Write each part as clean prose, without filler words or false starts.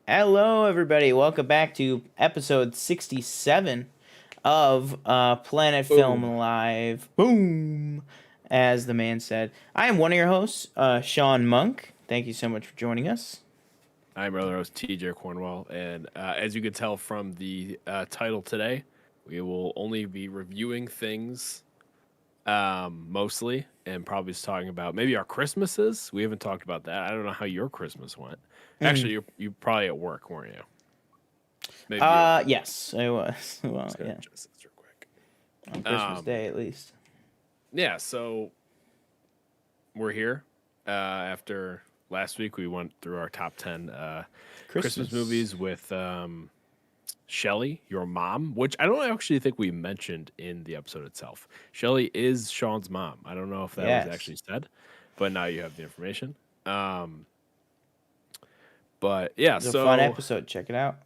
Hello, everybody. Welcome back to episode 67 of Planet Film Boom. Live. Boom, as the man said. I am one of your hosts, Sean Monk. Thank you so much for joining us. I'm brother host TJ Cornwell, and as you can tell from the title today, we will only be reviewing things mostly, and probably just talking about maybe our Christmases. We haven't talked about that. I don't know how your Christmas went. Mm. Actually, you probably at work, weren't you? Maybe you were home. Yes, I was. Well, Just gonna yeah, adjust this real quick. on Christmas Day at least. Yeah, so we're here. After last week, we went through our top 10 Christmas movies with Shelly, your mom, which I don't actually think we mentioned in the episode itself. Shelly is Sean's mom. I don't know if that was Yes, actually said, but now you have the information. But yeah, it was a fun so episode. Check it out.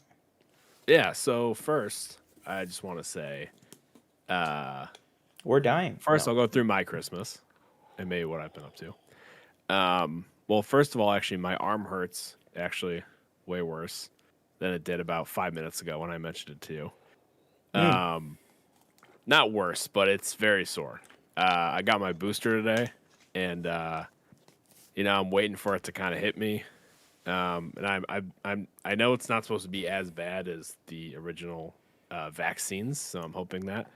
so first, I just want to say, uh, We're dying. first No. I'll go through my Christmas and maybe what I've been up to. Well, first of all, actually, my arm hurts actually way worse than it did about 5 minutes ago when I mentioned it to you. Mm. Not worse, but it's very sore. I got my booster today, and I'm waiting for it to kind of hit me. And I know it's not supposed to be as bad as the original vaccines, so I'm hoping that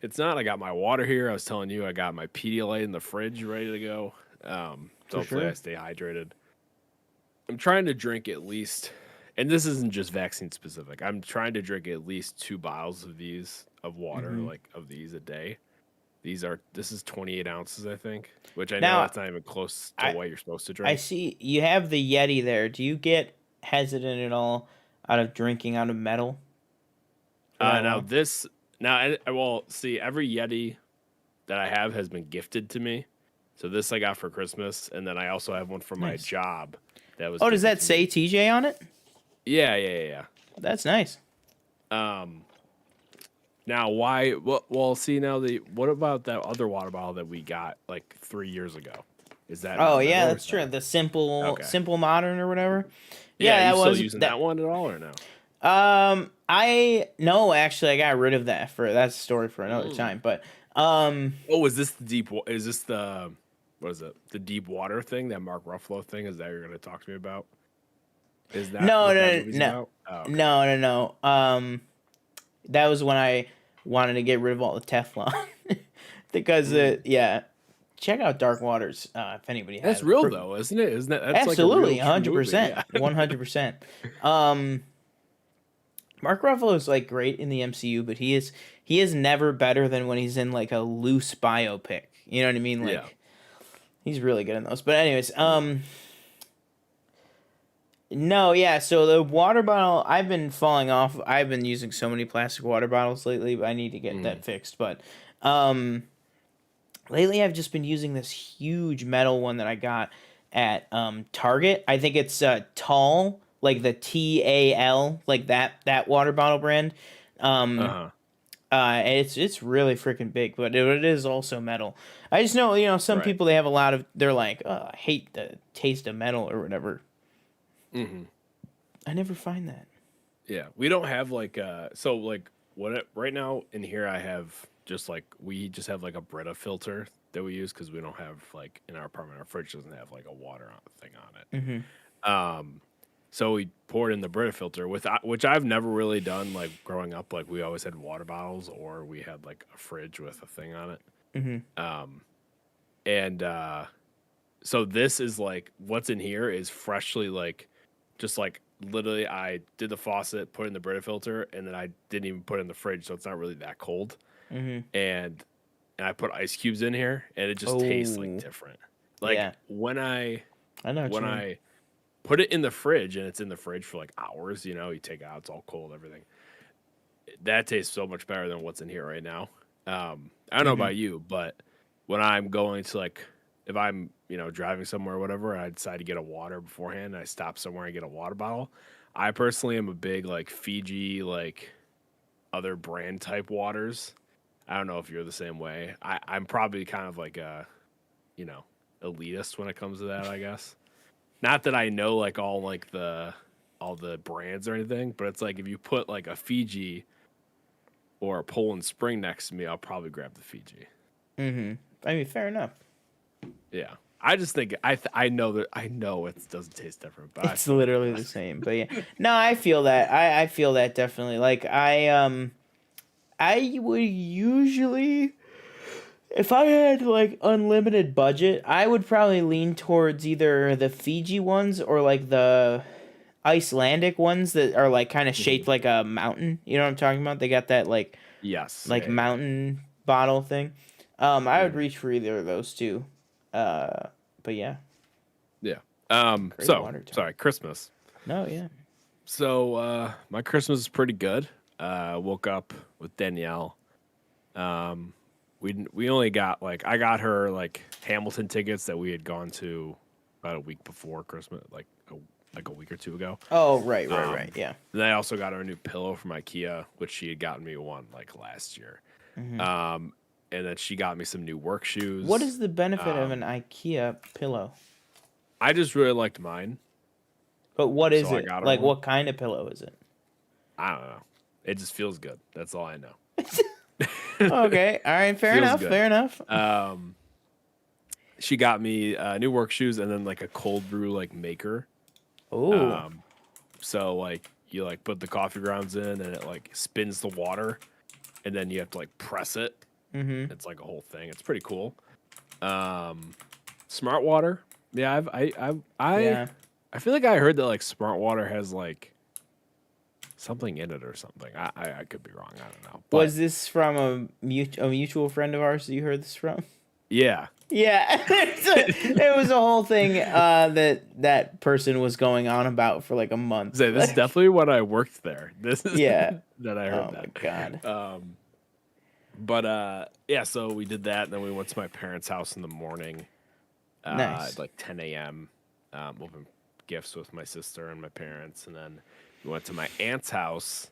it's not. I got my water here. I was telling you, I got my Pedialyte in the fridge ready to go. So For hopefully I sure. stay hydrated. I'm trying to drink at least, and this isn't just vaccine specific. I'm trying to drink at least 2 bottles of these of water, Hmm. like of these a day. This is 28 ounces, I think, which I know Now, that's not even close to I what you're supposed to I drink. see you have the Yeti there. Do you get hesitant at all out of drinking out of metal for that Now long? this, now I will see every Yeti that I have has been gifted to me. So this I got for Christmas, and then I also have one for my Nice. job that was Oh, does gifted that to say me. TJ on it? Yeah. That's nice. Um, Now, why? Well, see now the what about that other water bottle that we got like 3 years ago? Is that Oh not yeah, metal or that's is that true. metal? The simple Okay. simple modern or whatever. Yeah, Yeah, you that still was using that that. one at all or no? I no, actually, I got rid of that for that's a story for another Mm. time. But um, Oh, is this the Is this the what is it? The deep water thing, that Mark Ruffalo thing? Is that you're going to talk to me about? Is that no, what that no, movie's no, about? Oh, okay. no, no, no. That was when I wanted to get rid of all the Teflon because Mm. yeah. Check out Dark Waters if anybody That's hasn't. real though, isn't it? Isn't that's like a real Absolutely, true movie? 100%, Yeah. 100%. Um, Mark Ruffalo is like great in the MCU, but he is never better than when he's in like a loose biopic. You know what I mean? Yeah. Like he's really good in those. But anyways, Mm. no, yeah. So the water bottle, I've been falling off. I've been using so many plastic water bottles lately, but I need to get Mm. that fixed. But um, lately I've just been using this huge metal one that I got at Target. I think it's tall, like the TAL, like that water bottle brand. Um, Uh-huh. it's really freaking big, but it is also metal. I just know, some Right. people they have a lot of they're like, oh, I hate the taste of metal or whatever. Mhm. I never find that. Yeah, we don't have like so like right now in here I have just like we just have like a Brita filter that we use because we don't have like in our apartment our fridge doesn't have like a thing on it. Mm-hmm. So we pour it in the Brita filter with which I've never really done like growing up. Like we always had water bottles or we had like a fridge with a thing on it. Mm-hmm. And so this is like what's in here is freshly like just like literally I did the faucet, put it in the Brita filter, and then I didn't even put it in the fridge, so it's not really that cold. Mm-hmm. And I put ice cubes in here, and it just tastes like Oh, different. Like yeah. I know what when you mean. I put it in the fridge, and it's in the fridge for like hours. You take it out, it's all cold, everything. That tastes so much better than what's in here right now. I don't know Mm-hmm. about you, but when I'm going to like, if I'm driving somewhere or whatever, and I decide to get a water beforehand, and I stop somewhere and get a water bottle. I personally am a big like Fiji like other brand type waters. I don't know if you're the same way. I'm probably kind of like a you know elitist when it comes to that. I guess not that I know like all like the all the brands or anything, but it's like if you put like a Fiji or a Poland Spring next to me, I'll probably grab the Fiji. Mm-hmm. I mean, fair enough. Yeah. I just think I know it doesn't taste different, but I It's feel like literally the same. But yeah, no, I feel that. I feel that definitely. Like I would usually, if I had like unlimited budget, I would probably lean towards either the Fiji ones or like the Icelandic ones that are like kind of Mhm. shaped like a mountain. You know what I'm talking about? They got that Yes. like Yeah, yeah. mountain bottle thing. I would Mhm. reach for either of those two. Uh, but yeah, Yeah. great So water time. sorry, Christmas. No, yeah. So my Christmas is pretty good. Woke up with Danielle. Um, we only got like I got her like Hamilton tickets that we had gone to about a week before Christmas, like a week or two ago. Oh, right, right, right. Um, Yeah. then I also got her a new pillow from IKEA, which she had gotten me one like last year. Hmm. Um, and then she got me some new work What shoes. is the benefit of an Um, IKEA pillow? I just really liked mine, But what is so I it? got her Like, one. what kind of pillow is it? I don't know. It just feels good. That's all I know. Okay. All right. Fair Feels enough. good. Fair enough. Um, she got me new work shoes and then like a cold brew like maker. Oh. Um, so like you like put the coffee grounds in and it like spins the water, and then you have to like press it. Mm-hmm. It's like a whole thing. It's pretty cool. Smart water. Yeah, Yeah. I feel like I heard that like smart water has like something in it or something. I could be wrong. I don't know. But Was this from a mutual friend of ours that you heard this from? yeah, Yeah. It was a whole thing that person was going on about for like a month. say this is Like, definitely when I worked there. This is yeah. that I heard Oh my that. God. But yeah, so we did that, and then we went to my parents' house in the morning, Nice. at like 10 a.m. Opened gifts with my sister and my parents, and then we went to my aunt's house,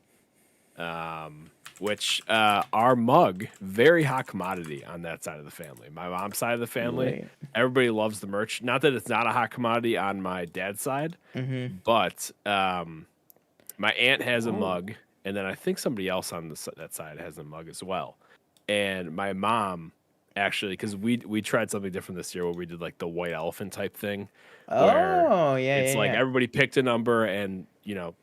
which our mug, very hot commodity on that side of the family. My mom's side of the family, Right. everybody loves the merch. Not that it's not a hot commodity on my dad's side, Mm-hmm. but my aunt has a Whoa. mug, and then I think somebody else on that side has a mug as well. And my mom actually, because we tried something different this year where we did like the white elephant type thing, where Oh, yeah, it's yeah, like yeah. everybody picked a number and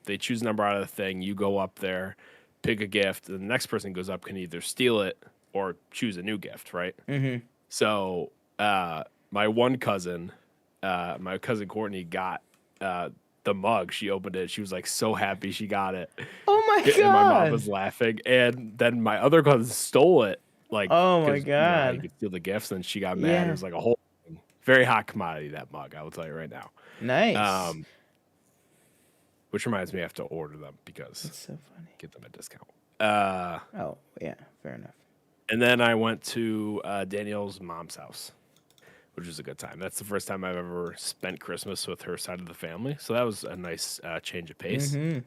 they choose a number out of the thing. You go up there, pick a gift, and the next person goes up can either steal it or choose a new gift, right? Mm-hmm. So my one cousin, my cousin Courtney, got the mug. She opened it. She was like so happy she got it, Oh my and my mom God. was laughing. And then my other cousin stole it, like Oh my because how you God. could steal the gifts. And she got mad. It Yeah. was like a whole thing. Very hot commodity, that mug. I will tell you right now. Nice. Um, which reminds me, I have to order them because That's so funny. get them a discount. Oh, yeah. Fair enough. And then I went to Danielle's mom's house, which was a good time. That's the first time I've ever spent Christmas with her side of the family. So that was a nice change of pace. Mm-hmm.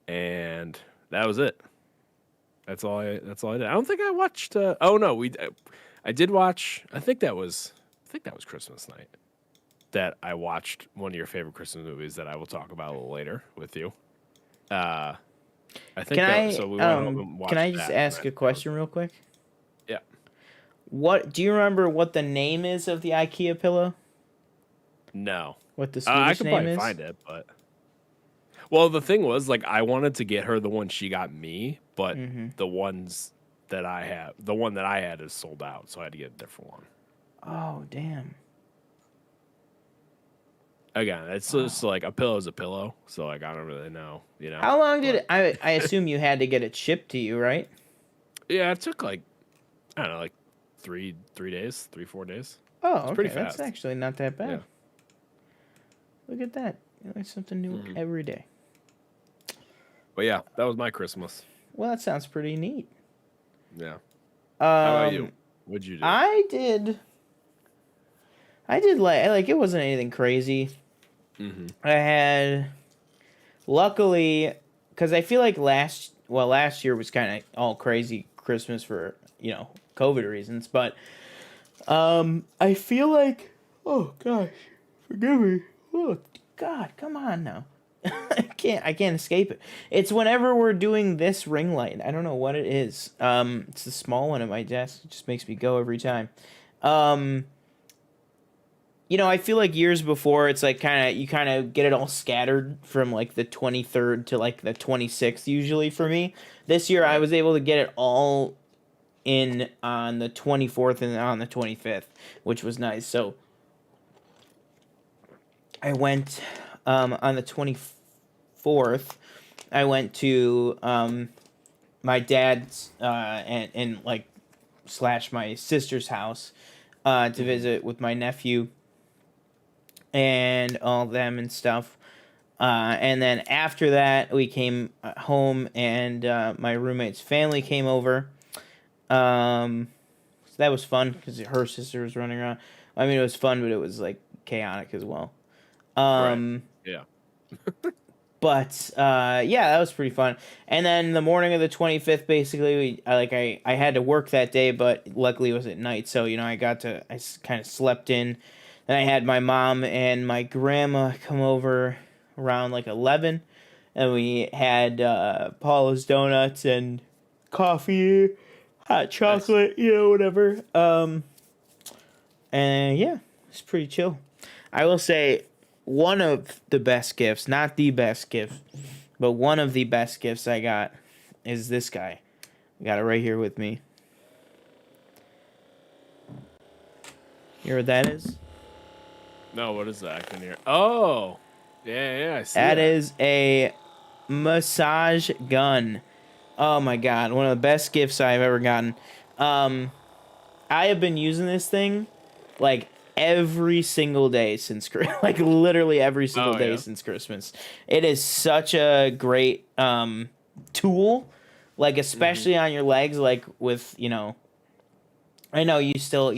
And that was it. That's all I did. I don't think I watched. Oh no, I did watch. I think that was Christmas night that I watched one of your favorite Christmas movies that I will talk about a little later with you. I think Can that. I So we went home and watched can I just that, and ask then a question real quick? yeah. What do you remember what the name is of the IKEA pillow? No. What the I Swedish could name probably is? find it, but well, the thing was like I wanted to get her the one she got me, but Mm-hmm. the ones that I have, the one that I had is sold out, so I had to get a different one. Oh, damn. Again, it's just like a pillow is a pillow, so like I don't really know, How long did But it I assume you had to get it shipped to you, right? yeah, it took like I don't know, like 3 days, 3-4 days. Oh, It's okay. pretty That's fast. actually not that bad. Yeah. Look at that. You learn something new Mhm. every day. But yeah, that was my Christmas. Well, that sounds pretty neat. Yeah. How about you? Um, What'd you do? I did like it wasn't anything crazy. Mm-hmm. I had luckily because I feel like last year was kind of all crazy Christmas for COVID reasons, but I feel like oh gosh, forgive me. Oh God, come on now. I can't escape it. It's whenever we're doing this ring light. I don't know what it is. It's the small one at my desk. It just makes me go every time. I feel like years before, it's like you kind of get it all scattered from like the 23rd to like the 26th usually for me. This year I was able to get it all in on the 24th and on the 25th, which was nice. So I went on the 24th. I went to my dad's and like / my sister's house to visit with my nephew and all them and stuff. And then after that, we came home and my roommate's family came over. So that was fun because her sister was running around. I mean, it was fun, but it was like chaotic as well. Right. Yeah. But yeah, that was pretty fun. And then the morning of the 25th, basically, I had to work that day, but luckily it was at night, so I kind of slept in. Then I had my mom and my grandma come over around like 11, and we had Paula's donuts and coffee, hot chocolate, nice. Whatever. And yeah, it's pretty chill. I will say one of the best gifts, not the best gift, but one of the best gifts I got is this guy. I got it right here with me. You know what that is? No, what is that? I can hear. Oh, yeah, I see that. That is a massage gun. Oh my God, one of the best gifts I've ever gotten. I have been using this thing like every single day since like literally every single day since Christmas. It is such a great tool, like especially on your legs, like with I know you still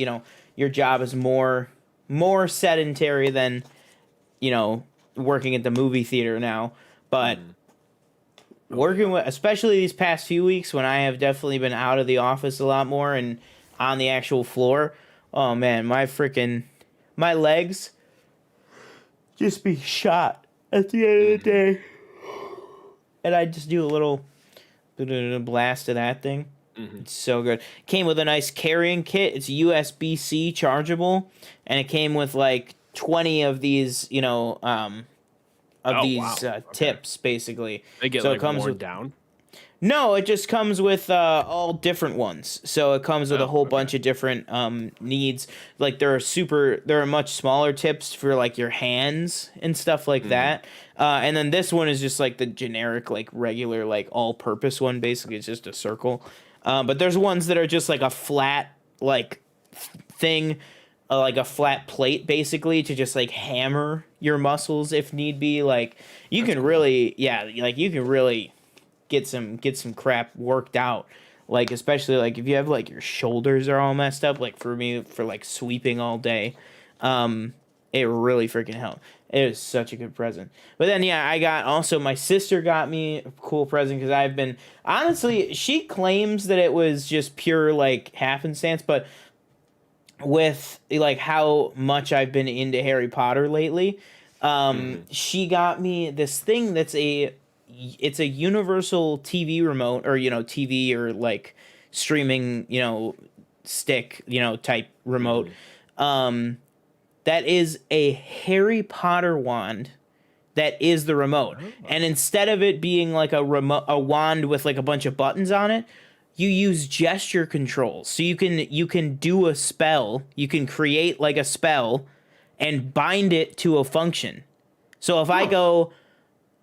your job is more sedentary than working at the movie theater now, but working with, especially these past few weeks when I have definitely been out of the office a lot more and on the actual floor. Oh man, my legs just be shot at the end of the day. And I just do a little blast of that thing. It's so good. Came with a nice carrying kit. It's USB-C chargeable, and it came with like 20 of these, tips basically. They get so like it comes worn with down. No, it just comes with all different ones. So it comes with a whole bunch of different needs. Like there are much smaller tips for like your hands and stuff like that. And then this one is just like the generic, like regular, like all-purpose one. Basically, it's just a circle. But there's ones that are just like a flat like thing, like a flat plate, basically to just like hammer your muscles if need be. Like you can really get some crap worked out, like especially like if you have like your shoulders are all messed up, like for me for like sweeping all day, it really freaking helped. It was such a good present. But then I got also my sister got me a cool present because I've been honestly, she claims that it was just pure like happenstance, but with like how much I've been into Harry Potter lately, she got me this thing that's it's a universal TV remote or TV or like streaming stick type remote that is a Harry Potter wand that is the remote. And instead of it being like a wand with like a bunch of buttons on it, you use gesture controls. So you can do a spell, you can create like a spell and bind it to a function. So if I go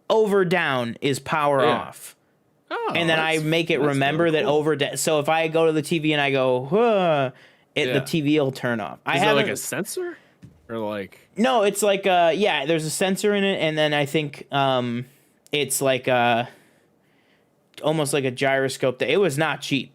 over down is power off. And then I make it remember that over down. So if I go to the TV and I go, the TV will turn off. Is it like a sensor? Or like No, it's like there's a sensor in it, and then I think it's like almost like a gyroscope. It was not cheap,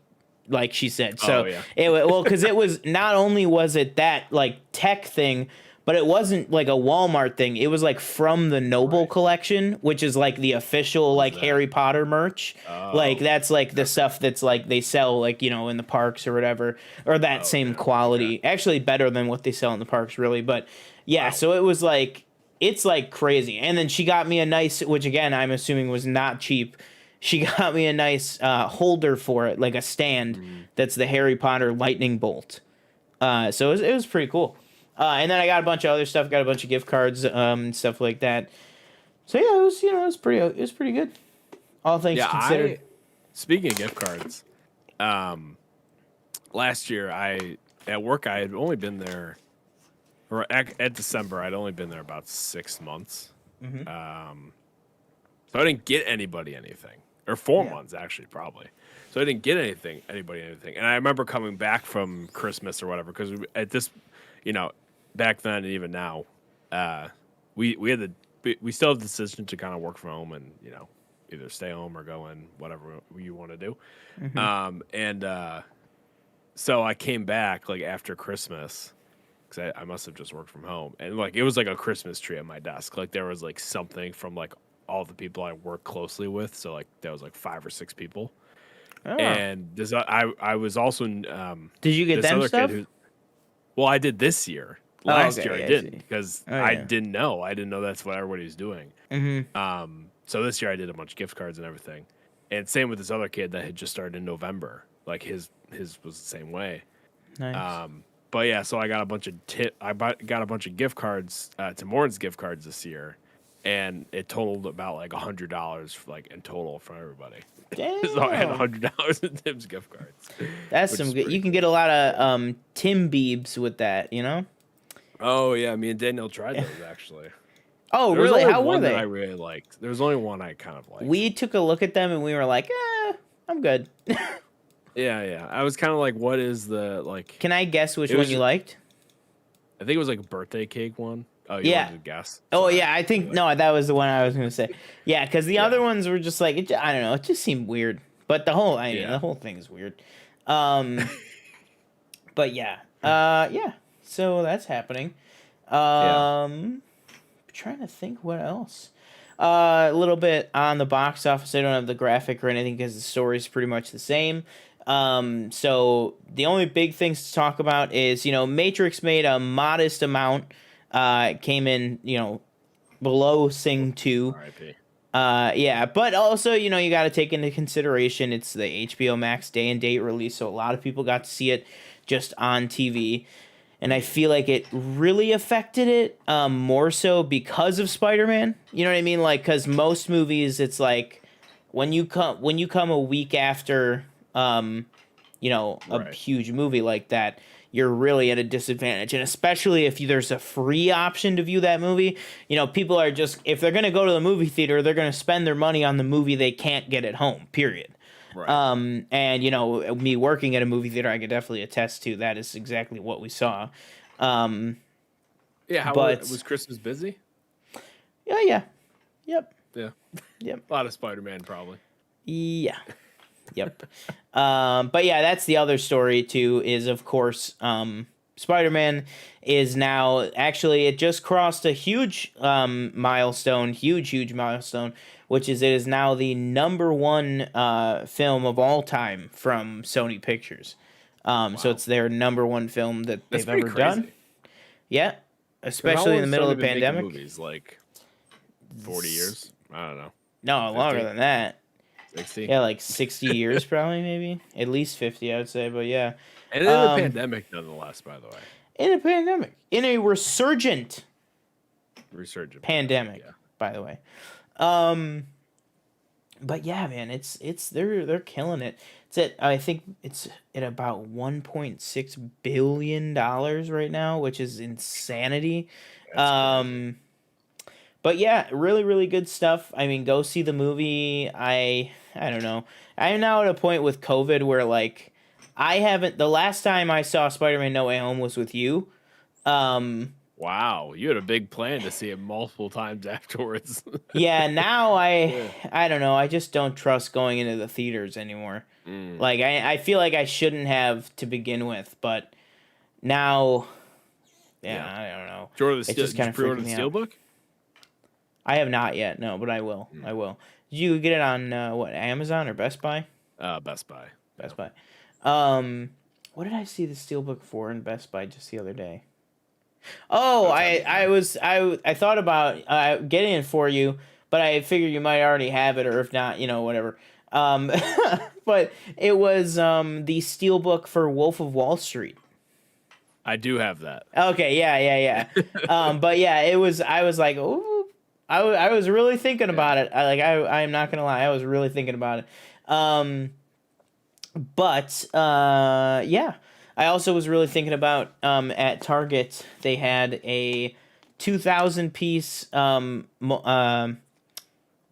like she said. So because it was not only was it that like tech thing, but it wasn't like a Walmart thing. It was like from the Noble collection, which is like the official like Harry Potter merch. Like that's like the stuff that's like they sell like in the parks or whatever, or that same quality. Okay. Actually better than what they sell in the parks, really. But so it was like it's like crazy. And then she got me a nice, which again I'm assuming was not cheap. She got me a nice holder for it, like a stand that's the Harry Potter lightning bolt. So it was pretty cool. And then I got a bunch of other stuff. Got a bunch of gift cards, and stuff like that. So yeah, it was pretty good. All things Yeah, considered. speaking of gift cards, last year at work I had only been there, or at December I'd only been there about 6 months. So I didn't get anybody anything, or 4 months actually probably. So I didn't get anybody anything. And I remember coming back from Christmas or whatever, because at this, back then and even now, we still have the decision to kind of work from home and either stay home or go in, whatever you want to do. So I came back like after Christmas, because I must have just worked from home, and like it was like a Christmas tree at my desk. Like there was like something from like all the people I work closely with. So like there was like 5 or 6 people. Oh. And this I was also Did you get this them other stuff? Kid well, I did this year. Last okay, year I yeah, I didn't, see. because Oh, I yeah. didn't know. I didn't know that's what everybody was doing. Mm-hmm. So this year I did a bunch of gift cards and everything. And same with this other kid that had just started in November. Like his was the same way. Nice. But yeah, so I got a bunch of got a bunch of gift cards, to Morton's gift cards this year, and it totaled about like $100 like in total from everybody. Damn. So I had $100 in Tim's gift cards. That's which some is good. pretty You can cool. get a lot of Tim Beebs with that, you know? Oh yeah, me and Daniel tried those actually. Oh, There was really? only How were one that I they? really liked. There was only one I kind of liked. We took a look at them and we were like, I'm good. Yeah. I was kind of like, what is the like? Can I guess which It one was you ju- liked? I think it was like a birthday cake one. Oh, you Yeah. wanted to guess? Oh, Sorry. yeah. I think, Like, no, that was the one I was going to say. Yeah, because the Yeah. other ones were just like, I don't know. It just seemed weird. But Yeah. the whole thing is weird. But yeah. Yeah. So that's happening. Yeah. Trying to think what else. A little bit on the box office. I don't have the graphic or anything because the story's pretty much the same. So the only big things to talk about is, Matrix made a modest amount. It came in, below Sing 2. R.I.P. Yeah, but also, you got to take into consideration it's the HBO Max day and date release, so a lot of people got to see it just on TV. And I feel like it really affected it, more so because of Spider-Man. You know what I mean? Like, because most movies, it's like when you come a week after, a Right. huge movie like that, you're really at a disadvantage. And especially if there's a free option to view that movie, people are just, if they're gonna go to the movie theater, they're gonna spend their money on the movie they can't get at home. Period. Right. And me working at a movie theater, I could definitely attest to that is exactly what we saw. Yeah. How but was Christmas busy? yeah, yep, Yeah. yep, A lot of Spider-Man probably. yeah, yep. But yeah, that's the other story too. Is of course, Spider-Man is now actually it just crossed a huge milestone, huge milestone, which is it is now the #1 film of all time from Sony Pictures. So it's their #1 film that That's they've pretty ever crazy. done. Yeah, 'Cause how especially in long the has middle Sony of the been making pandemic. movies? Like 40 years? I don't know. No, longer 50? than that. 60? Yeah, like 60 years probably, maybe at least 50, I would say. But yeah, And in the pandemic, nonetheless, by the way. in a pandemic, in a resurgent Resurgent pandemic, yeah. by the way. But yeah, man, they're killing it. I think it's at about $1.6 billion right now, which is insanity. That's crazy. But yeah, really, really good stuff. I mean, go see the movie. I don't know. I am now at a point with COVID where like I haven't. The last time I saw Spider-Man: No Way Home was with you. Wow, you had a big plan to see it multiple times afterwards. Yeah, now Yeah. I don't know. I just don't trust going into the theaters anymore. Mm. Like I feel like I shouldn't have to begin with, but now, yeah. I don't know. It's just kind of pre-order freaking the me out. Steelbook? I have not yet, no, but I will. I will. Did you get it on what, Amazon or Best Buy? Best Buy. Best Buy. What did I see the Steelbook for in Best Buy just the other day? Oh, Untitled Chapter. I thought about getting it for you, but I figured you might already have it, or if not, whatever. Um, but it was the steelbook for Wolf of Wall Street. I do have that. Okay, yeah. But yeah, it was. I was like, oh, I was really thinking Yeah. about it. I'm not gonna lie, I was really thinking about it. Um, but yeah, I also was really thinking about at Target they had a 2,000 piece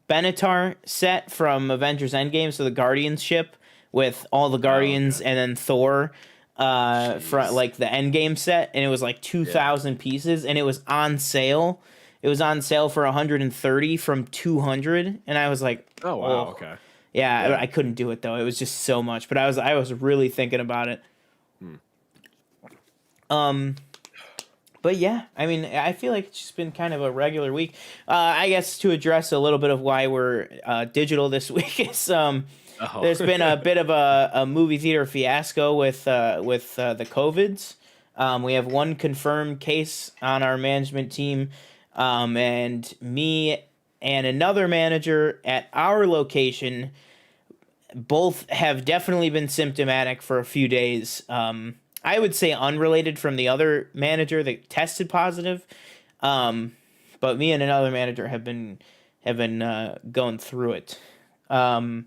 Benatar set from Avengers Endgame, so the Guardians ship with all the Oh, Guardians okay. and then Thor from Jeez. like the Endgame set, and it was like Yeah. 2,000 pieces, and it was on sale. It was on sale for 130 from 200, and I was like, Oh, wow. oh, Okay. yeah, Yeah. I couldn't do it though. It was just so much, but I was really thinking about it. Hmm. Um, but yeah, I mean, I feel like it's just been kind of a regular week. I guess to address a little bit of why we're digital this week is Oh. there's been a bit of a movie theater fiasco with the COVIDs. We have one confirmed case on our management team, and me and another manager at our location both have definitely been symptomatic for a few days. I would say unrelated from the other manager that tested positive, um, but me and another manager have been going through it. Um,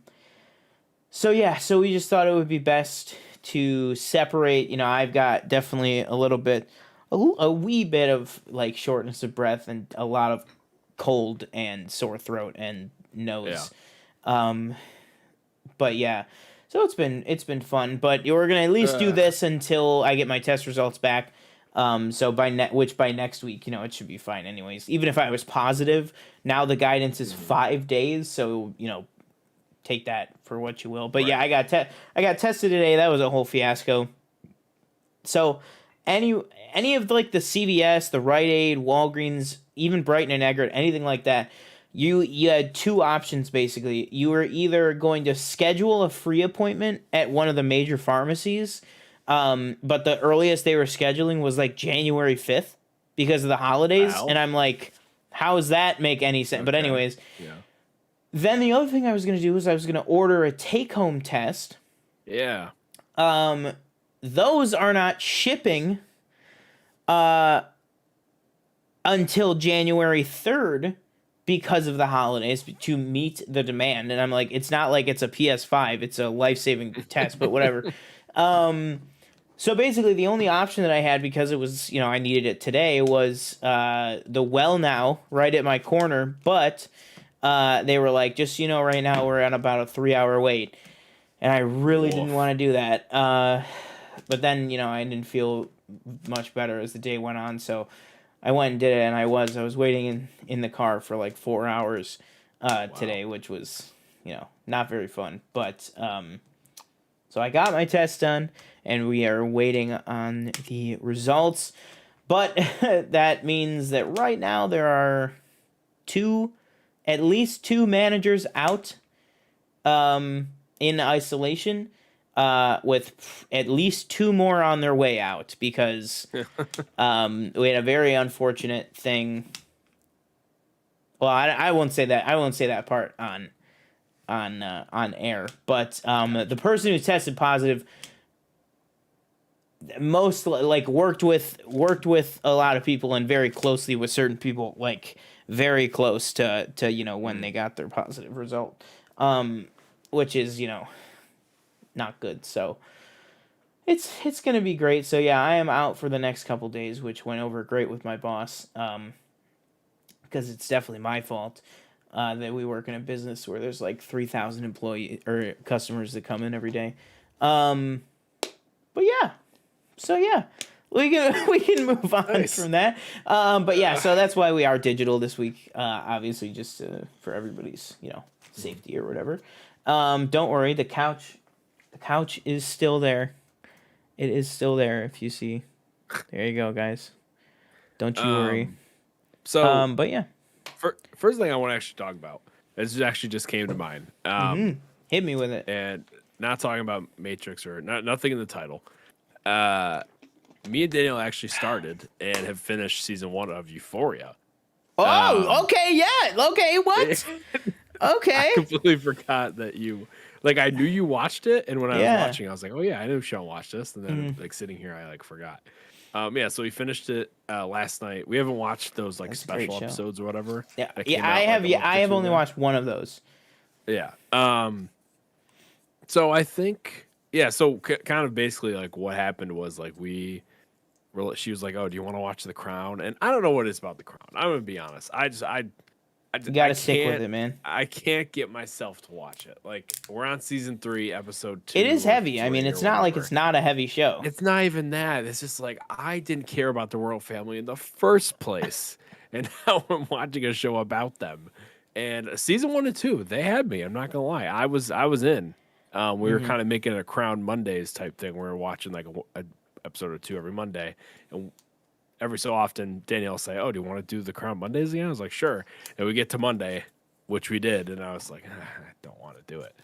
so yeah, so we just thought it would be best to separate. I've got definitely a little bit, a wee bit of like shortness of breath and a lot of cold and sore throat and Yeah. nose. Um, but yeah, so it's been fun. But you're gonna at least do Uh, this until I get my test results back. So by next week, it should be fine anyways. Even if I was positive, now the guidance is mhm. 5 days. So take that for what you will. But yeah, Right. I got tested today. That was a whole fiasco. So any any of like the CVS, the Rite Aid, Walgreens, even Brighton and Eggert, anything like that, you had two options basically. You were either going to schedule a free appointment at one of the major pharmacies, but the earliest they were scheduling was like January 5th because of the holidays, and Wow. I'm like, how does that make any sense? But Okay. anyways, Yeah. then the other thing I was gonna do is I was gonna order a take home test. Yeah. Um, those are not shipping uh until January 3rd because of the holidays to meet the demand. And I'm like, it's not like it's a PS5, it's a life-saving test, but whatever. Um so basically the only option that I had because it was, I needed it today was the Well Now right at my corner, but they were like, just right now we're at about a 3-hour wait. And I really didn't Woof. want to do that. But then, I didn't feel much better as the day went on, so I went and did it, and I was waiting in the car for like 4 hours Wow. today, which was not very fun. But so I got my test done, and we are waiting on the results. But that means that right now there are at least two managers out in isolation, with at least two more on their way out because we had a very unfortunate thing. Well, I won't say that. I won't say that part on air. But the Gotcha. person who tested positive most like worked with a lot of people and very closely with certain people, like very close to when Mm. they got their positive result, um, which is not good. So it's gonna be great. So yeah, I am out for the next couple days, which went over great with my boss. Because it's definitely my fault that we work in a business where there's like 3,000 employee or customers that come in every day. Um, but yeah, so yeah, we can we can move on Nice. from that. But yeah, Uh, so that's why we are digital this week. Obviously, just for everybody's mhm. safety or whatever. Don't worry, the couch is still there. It is still there. If you see, there you go, guys. Don't you worry. um. So But yeah. first thing I want to actually talk about. This actually just came to mind. Hit me with it. And not talking about Matrix or nothing in the title. Uh, me and Daniel actually started and have finished season 1 of Euphoria. Oh, okay, yeah, okay, what? I Okay, completely forgot that like I knew you watched it, and when I was yeah. watching, I was like, oh yeah, I knew Sean watched this, and then Mhm. like sitting here, I like forgot. Yeah, so we finished it last night. We haven't watched those like That's a great special show. episodes or whatever Yeah, that yeah, came out like a month I or have two only ago. watched one of those. Yeah. So I think yeah. So kind of basically like what happened was like she was like, oh, do you want to watch The Crown? And I don't know what it's about The Crown. I'm gonna be honest. You got I to stick with can't it, man. I can't get myself to watch it. Like we're on season 3, episode It is 2 or heavy. I mean, 3 or it's not like whatever. it's not a heavy show. It's not even that. It's just like I didn't care about the royal family in the first place, and now I'm watching a show about them. And season 1 and 2, they had me. I'm not gonna lie. I was in. We were Hmm. kind of making a Crown Mondays type thing. We were watching like a episode or two every Monday, and every so often Danielle will say, "Oh, do you want to do the Crown Mondays again?" I was like, "Sure." And we get to Monday, which we did, and I was like, "I don't want to do it."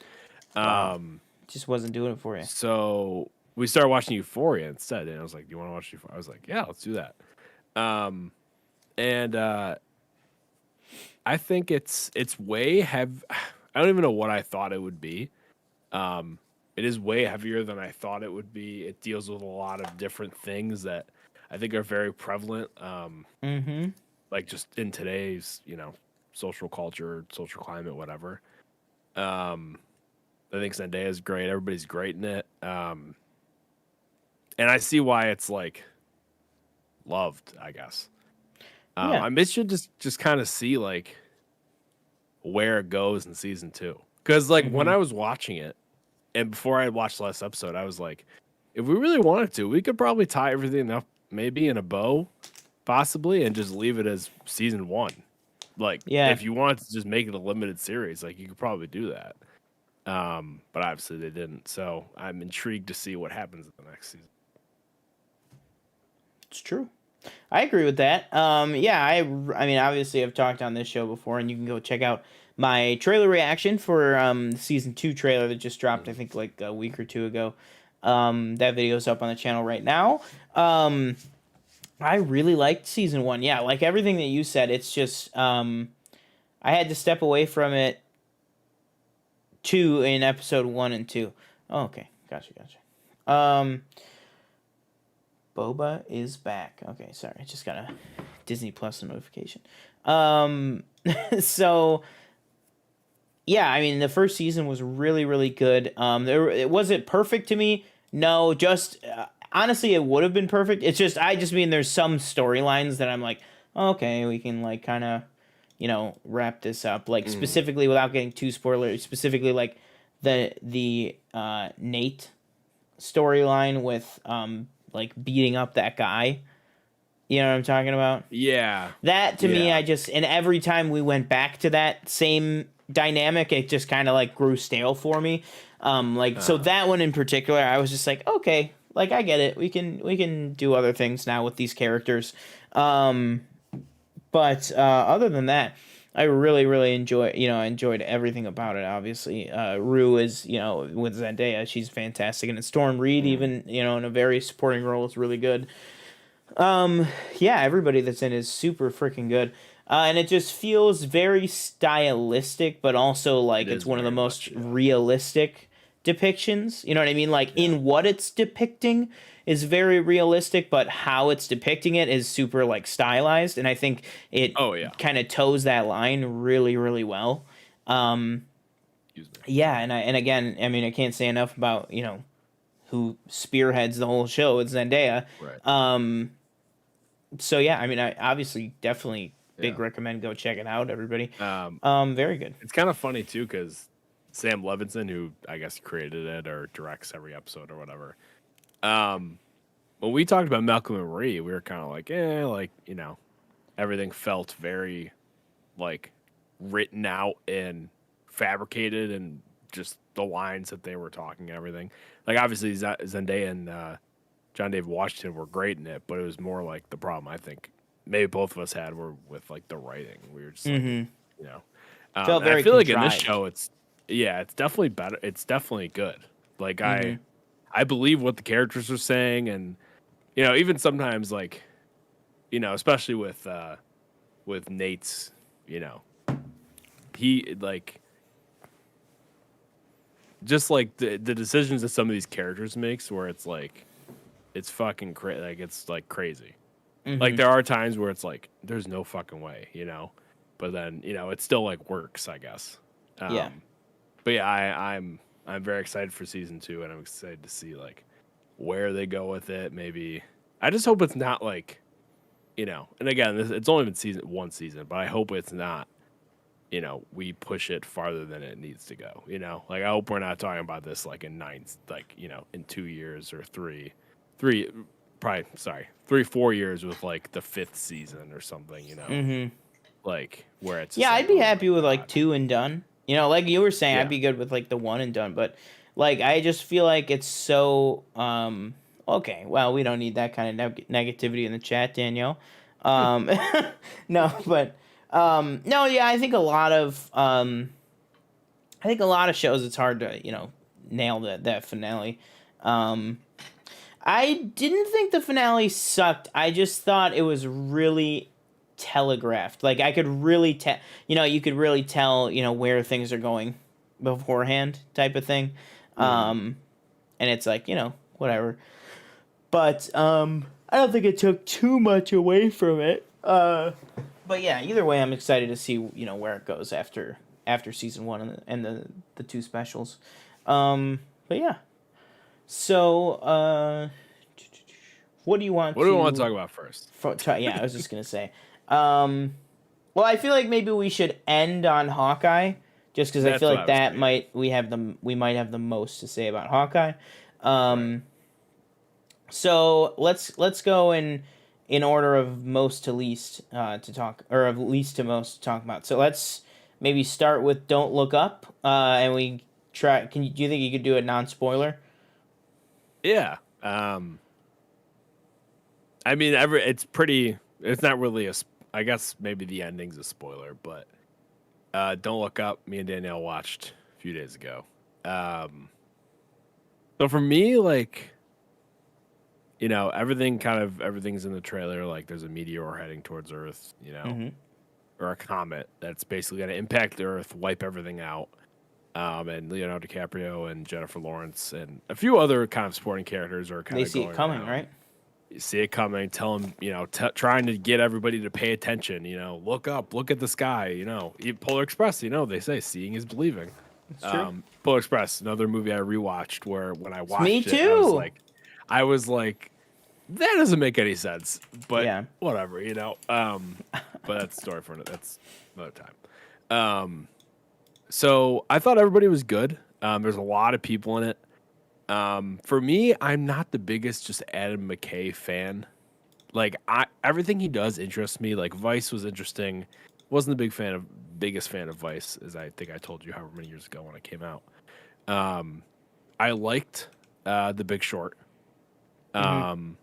Wow, just wasn't doing it for you. So we started watching Euphoria instead, and I was like, "Do you want to watch Euphoria?" I was like, "Yeah, let's do that." And I think it's way have I don't even know what I thought it would be. It is way heavier than I thought it would be. It deals with a lot of different things that I think are very prevalent. Hmm. Like just in today's, social culture, social climate, whatever. Um, I think Zendaya is great. Everybody's great in it. And I see why it's like loved, I guess. Yeah. I should just kind of see like where it goes in season 2. Because like when Hmm. I was watching it, and before I had watched the last episode, I was like, if we really wanted to, we could probably tie everything up maybe in a bow, possibly, and just leave it as season 1. Like Yeah. if you wanted to just make it a limited series, like you could probably do that. But obviously they didn't. So I'm intrigued to see what happens in the next season. It's true. I agree with that. Yeah, I mean, obviously, I've talked on this show before, and you can go check out my trailer reaction for the season 2 trailer that just dropped. I think like a week or two ago. That video's up on the channel right now. I really liked season 1. Yeah, like everything that you said. It's just I had to step away from it too in episode 1 and 2. Oh, okay, gotcha. Boba is back. Okay, sorry. I just got a Disney Plus notification. Um, so yeah, I mean the first season was really really good. It wasn't perfect to me. No, just honestly, it would have been perfect. It's just I just mean there's some storylines that I'm like, okay, we can like kind of, wrap this up. Like Mm. specifically without getting too spoilery. Specifically like the Nate storyline with like beating up that guy. You know what I'm talking about? Yeah. That to me, Yeah. I just and every time we went back to that same dynamic, it just kind of like grew stale for me. Like so Uh, that one in particular, I was just like, okay, like I get it. We can do other things now with these characters. Um, but other than that, I really really enjoyed everything about it. Obviously, Rue is with Zendaya, she's fantastic, and Storm Reed mm. even in a very supporting role is really good. Yeah, everybody that's in is super freaking good. And it just feels very stylistic, but also It like it's is one of the very most much, yeah. realistic depictions. You know what I mean? Like Yeah. in what it's depicting is very realistic, but how it's depicting it is super like stylized. And I think it Oh yeah. kind of toes that line really, really well. Um, Excuse me. yeah, and again, I mean, I can't say enough about who spearheads the whole show. It's Zendaya. Right. So yeah, I mean, I obviously definitely big Yeah. recommend go check it out, everybody. Um, Very good. it's kind of funny too because Sam Levinson, who I guess created it or directs every episode or whatever, um, when we talked about Malcolm and Marie, we were kind of like, like everything felt very like written out and fabricated, and just the lines that they were talking and everything. Like obviously Zendaya and John David Washington were great in it, but it was more like the problem I think maybe both of us had were with like the writing. We were just like, Mm-hmm. you know, Felt and I very feel like in this contrived. show, it's definitely better. It's definitely good. Like Mm-hmm. I believe what the characters are saying, and even sometimes like, especially with Nate's, he like just like the decisions that some of these characters makes where it's like it's fucking like it's like crazy. Like there are times where it's like there's no fucking way, but then it still like works, I guess. Yeah. But yeah, I'm very excited for season 2, and I'm excited to see like where they go with it. Maybe I just hope it's not like, and again, it's only been one season, but I hope it's not. We push it farther than it needs to go. Like I hope we're not talking about this like in in 2 years or three, probably 4 years with like the 5th season or something. Like where it's Yeah, like, I'd be oh happy my with like God. 2 and done. Like you were saying, I'd Yeah. be good with like the 1 and done. But like I just feel like it's so okay. Well, we don't need that kind of negativity in the chat, Danielle. Um, no, but no, yeah, I think a lot of shows it's hard to nail that finale. Um, I didn't think the finale sucked. I just thought it was really telegraphed. Like I could really tell, you could really tell, where things are going beforehand, type of thing. Um, and it's like, whatever. But I don't think it took too much away from it. But yeah, either way, I'm excited to see where it goes after season 1 and the 2 specials. But yeah. So what do you want What do we to want to talk about first? yeah, I was just gonna say. Well, I feel like maybe we should end on Hawkeye, just because I That's feel what like I was that thinking. we might have the most to say about Hawkeye. Um, Right. So let's go in order of most to least to talk, or of least to most to talk about. So let's maybe start with Don't Look Up, and we try. Do you think you could do a non-spoiler? Yeah. I mean, it's pretty. It's not really I guess maybe the ending's a spoiler, but Don't Look Up. Me and Danielle watched a few days ago. So for me, like, everything's in the trailer. Like, there's a meteor heading towards Earth, Mm-hmm. or a comet that's basically going to impact the Earth, wipe everything out. And Leonardo DiCaprio and Jennifer Lawrence and a few other kind of supporting characters are kind They of see going it coming, around. right? You see it coming, tell them, trying to get everybody to pay attention, look up, look at the sky, Polar Express, they say seeing is believing. It's true. Polar Express, another movie I rewatched where when I Me watched it, too. I was like, that doesn't make any sense, but Yeah. whatever, but that's a story that's another time. So I thought everybody was good. There's a lot of people in it. For me, I'm not the biggest just Adam McKay fan. Like everything he does interests me. Like Vice was interesting. Wasn't the biggest fan of Vice, as I think I told you however many years ago when it came out. I liked The Big Short. And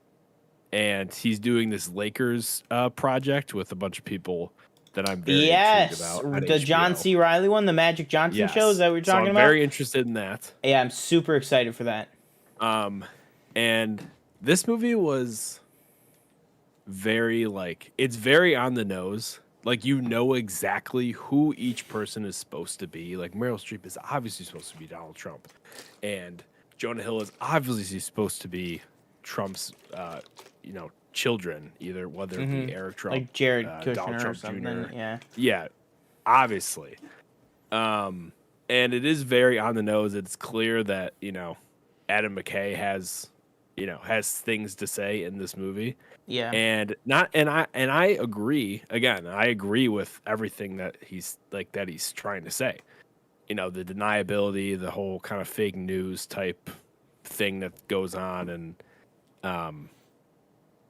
he's doing this Lakers project with a bunch of people that I'm very intrigued Yes, about at the John HBO. C. Riley one, the Magic Johnson show. Is that what you're So talking I'm about? very interested in that. Yeah, I'm super excited for that. And this movie was very it's very on the nose. Like exactly who each person is supposed to be. Like Meryl Streep is obviously supposed to be Donald Trump, and Jonah Hill is obviously supposed to be Trump's, children, either whether it be Eric Trump, Like Jared Donald Kushner or Trump something. Jr. Yeah. Yeah, obviously. And it is very on the nose. It's clear that, Adam McKay has things to say in this movie. Yeah. I agree. Again, I agree with everything that he's trying to say. The deniability, the whole kind of fake news type thing that goes on, and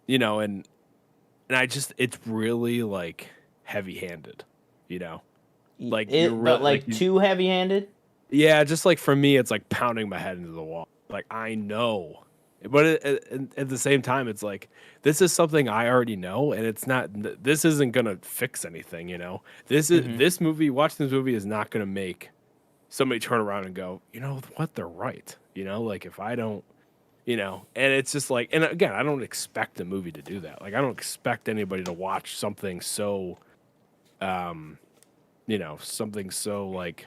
and it's really like heavy-handed, like It, you're but really like too heavy-handed. yeah, just like for me, it's like pounding my head into the wall. Like I know, but at the same time, it's like this is something I already know, and it's not. This isn't gonna fix anything. This movie. Watching this movie is not gonna make somebody turn around and go, you know what, they're right. Like if I don't, you know, and it's just like, and again, I don't expect a movie to do that. Like, I don't expect anybody to watch something so, you know, something so like,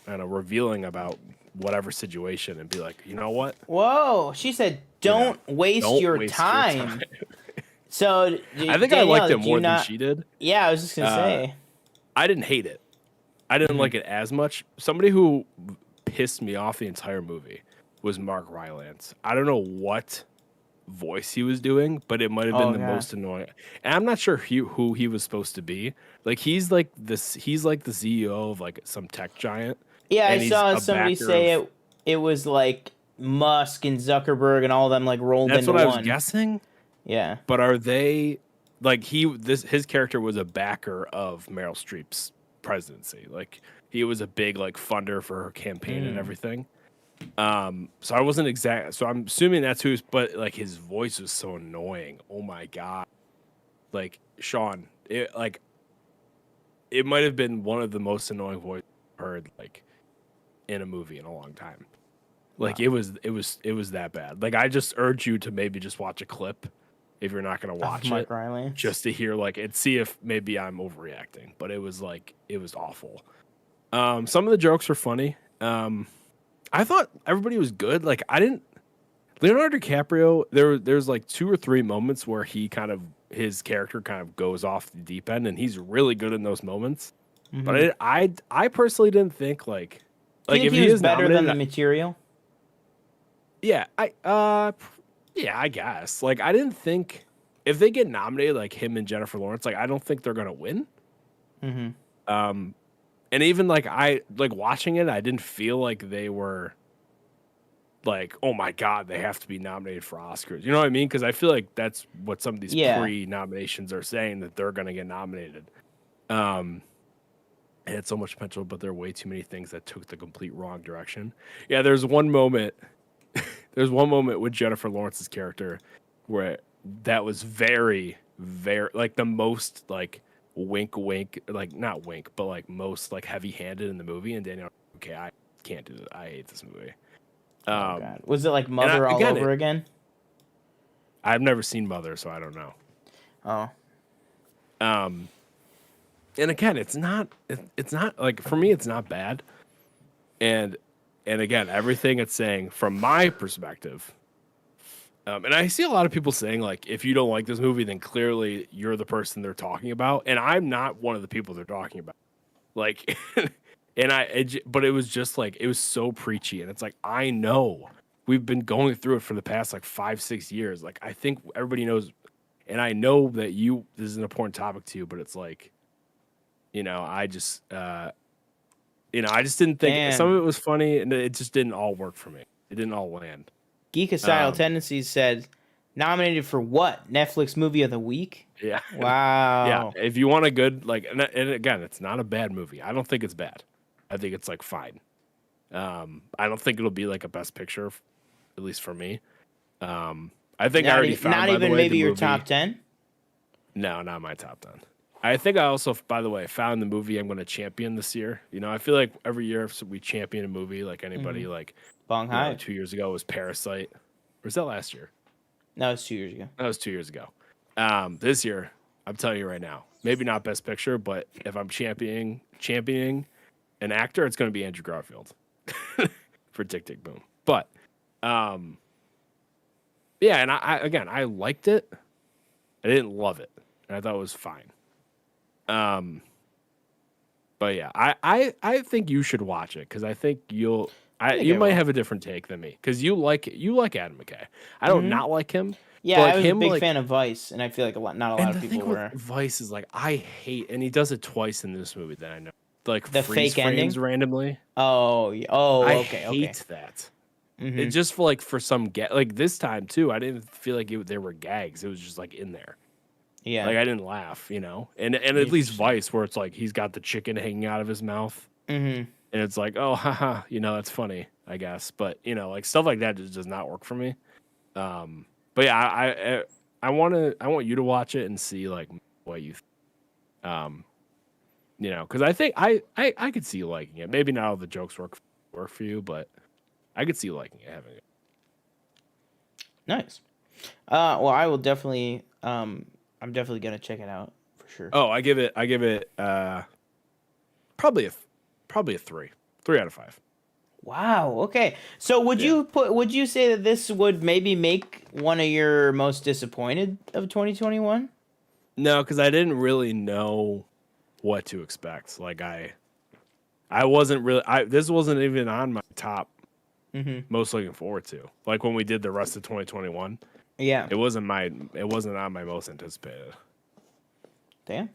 I don't know, revealing about whatever situation and be like, you know what, Whoa, she said, you know, "Don't waste don't your waste your time. time." So, I think I liked Danielle, it do you more than not? she did. Yeah, I was just gonna say. I didn't hate it. I didn't Hmm. like it as much. Somebody who pissed me off the entire movie was Mark Rylance. I don't know what voice he was doing, but it might have been Oh the god. most annoying. And I'm not sure who he was supposed to be. Like he's like this. He's like the CEO of like some tech giant, Yeah, I and he's saw a somebody backer say of. it was like Musk and Zuckerberg and all of them like rolled That's into what I was one. guessing. Yeah. But are they like his character was a backer of Meryl Streep's presidency. Like he was a big like funder for her campaign and Mm. everything. So I wasn't exact. So I'm assuming that's who's. But like his voice was so annoying. Oh my god! Like Sean, it might have been one of the most annoying voices I've heard like in a movie in a long time. Like Wow. it was that bad. Like I just urge you to maybe just watch a clip if you're not gonna Of watch Mark it, Rylance. just to hear like and see if maybe I'm overreacting. But it was like it was awful. Some of the jokes were funny. I thought everybody was good. Like I didn't Leonardo DiCaprio. There's like 2 or 3 moments where he kind of his character kind of goes off the deep end, and he's really good in those moments. But Hmm. I personally didn't think Do you think if he he was is better than nominated, the material? yeah, yeah, I guess. Like I didn't think if they get nominated like him and Jennifer Lawrence, like I don't think they're gonna win. Hmm. And even like I like watching it, I didn't feel like they were like, oh my god, they have to be nominated for Oscars. You know what I mean? Because I feel like that's what some of these Yeah. pre-nominations are saying that they're gonna get nominated. Um, it had so much potential, but there are way too many things that took the complete wrong direction. Yeah, there's one moment. There's one moment with Jennifer Lawrence's character where that was very, very like the most like wink, wink, like not wink, but like most like heavy-handed in the movie. And Daniel, okay, I can't do that. I hate this movie. Oh god. Was it like And I, Mother all again, over again? I've never seen Mother, so I don't know. Oh. Um, and again, it's not like for me, it's not bad. And again, everything it's saying from my perspective. And I see a lot of people saying like, if you don't like this movie, then clearly you're the person they're talking about, and I'm not one of the people they're talking about. Like, but it was just like it was so preachy, and it's like I know we've been going through it for the past like 5-6 years. Like I think everybody knows, and I know that this is an important topic to you, but it's like, you know, I just didn't think some of Damn. it was funny, and it just didn't all work for me. It didn't all land. Geekocidal Um, Tendencies said, nominated for what? Netflix Movie of the Week? yeah. Yeah, Wow. if you want a good like, and again, it's not a bad movie. I don't think it's bad. I think it's like fine. I don't think it'll be like a best picture, at least for me. I think I already found, Not by the even way, the maybe your movie. top 10? No, not my top 10. I think I also, by the way, found the movie I'm going to champion this year. You know, I feel like every year if we champion a movie, like Mm-hmm. anybody, like Bong you know, Hive. 2 years ago was Parasite, or was that last year? No, it's 2 years ago. That was 2 years ago. This year, I'm telling you right now, maybe not Best Picture, but if I'm championing an actor, it's going to be Andrew Garfield for Tick Tick Boom. But yeah, and again, I liked it. I didn't love it, and I thought it was fine. But yeah, I think you should watch it because I think I think you I might will. have a different take than me because you like Adam McKay. I don't Mm-hmm. not like him, but Yeah, I like was a him big like fan of Vice, and I feel like not a lot and of the thing people with were. Vice is like I hate, and he does it twice in this movie that I know, like The freeze fake frames ending? randomly. Oh, oh, I okay, okay. hate that. It Mm-hmm. just for like for some like this time too. I didn't feel like there were gags. It was just like in there. Yeah. Like I didn't laugh, you know. And at least Interesting. Vice, where it's like he's got the chicken hanging out of his mouth, Mm-hmm. and it's like, oh, haha, you know, that's funny, I guess. But you know, like stuff like that just does not work for me. But yeah, I want you to watch it and see like what you, um, you know, because I think I could see you liking it. Maybe not all the jokes work for you, but I could see you liking it, having it. Nice. Well, I will definitely. I'm definitely gonna check it out for sure. Oh, I give it probably a 3 out of 5. Wow. Okay. So Yeah. would you say that this would maybe make one of your most disappointed of 2021? No, because I didn't really know what to expect. Like I wasn't really. This wasn't even on my top Mm-hmm. most looking forward to. Like when we did the rest of 2021, Yeah. it wasn't on my most anticipated. Damn.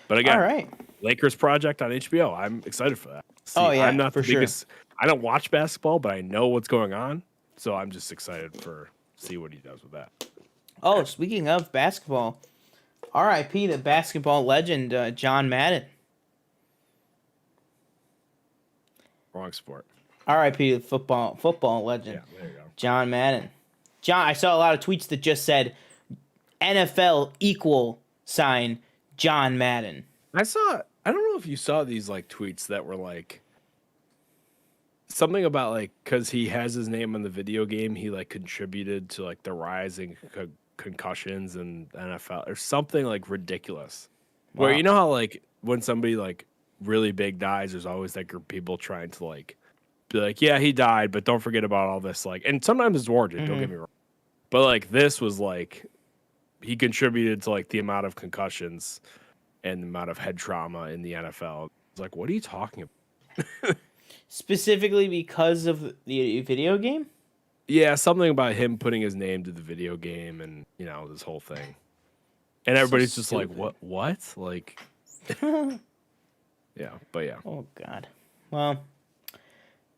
But All again, right. Lakers project on HBO. I'm excited for that. Oh See, I'm yeah, not for the sure. biggest. I don't watch basketball, but I know what's going on. So I'm just excited for see what he does with that. Oh, speaking of basketball, R.I.P. the basketball legend John Madden. Wrong sport. R.I.P. the football legend Yeah, there you go. John Madden. John, I saw a lot of tweets that just said NFL equal sign John Madden. I don't know if you saw these like tweets that were like something about like because he has his name on the video game, he like contributed to like the rise in concussions and NFL or something like ridiculous. Where Wow. you know how like when somebody like really big dies, there's always like people trying to like be like, yeah, he died, but don't forget about all this. Like, and sometimes it's warranted. Don't get me wrong, but like this was like he contributed to like the amount of concussions and the amount of head trauma in the NFL. It's like, what are you talking about? Specifically because of the video game? Yeah, something about him putting his name to the video game and, you know, this whole thing. And everybody's So just like, stupid. what? Like, yeah, but yeah. Oh God. Well,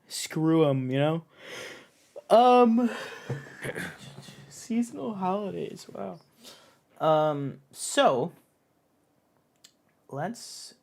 screw them, you know. Um, seasonal holidays. Wow. So let's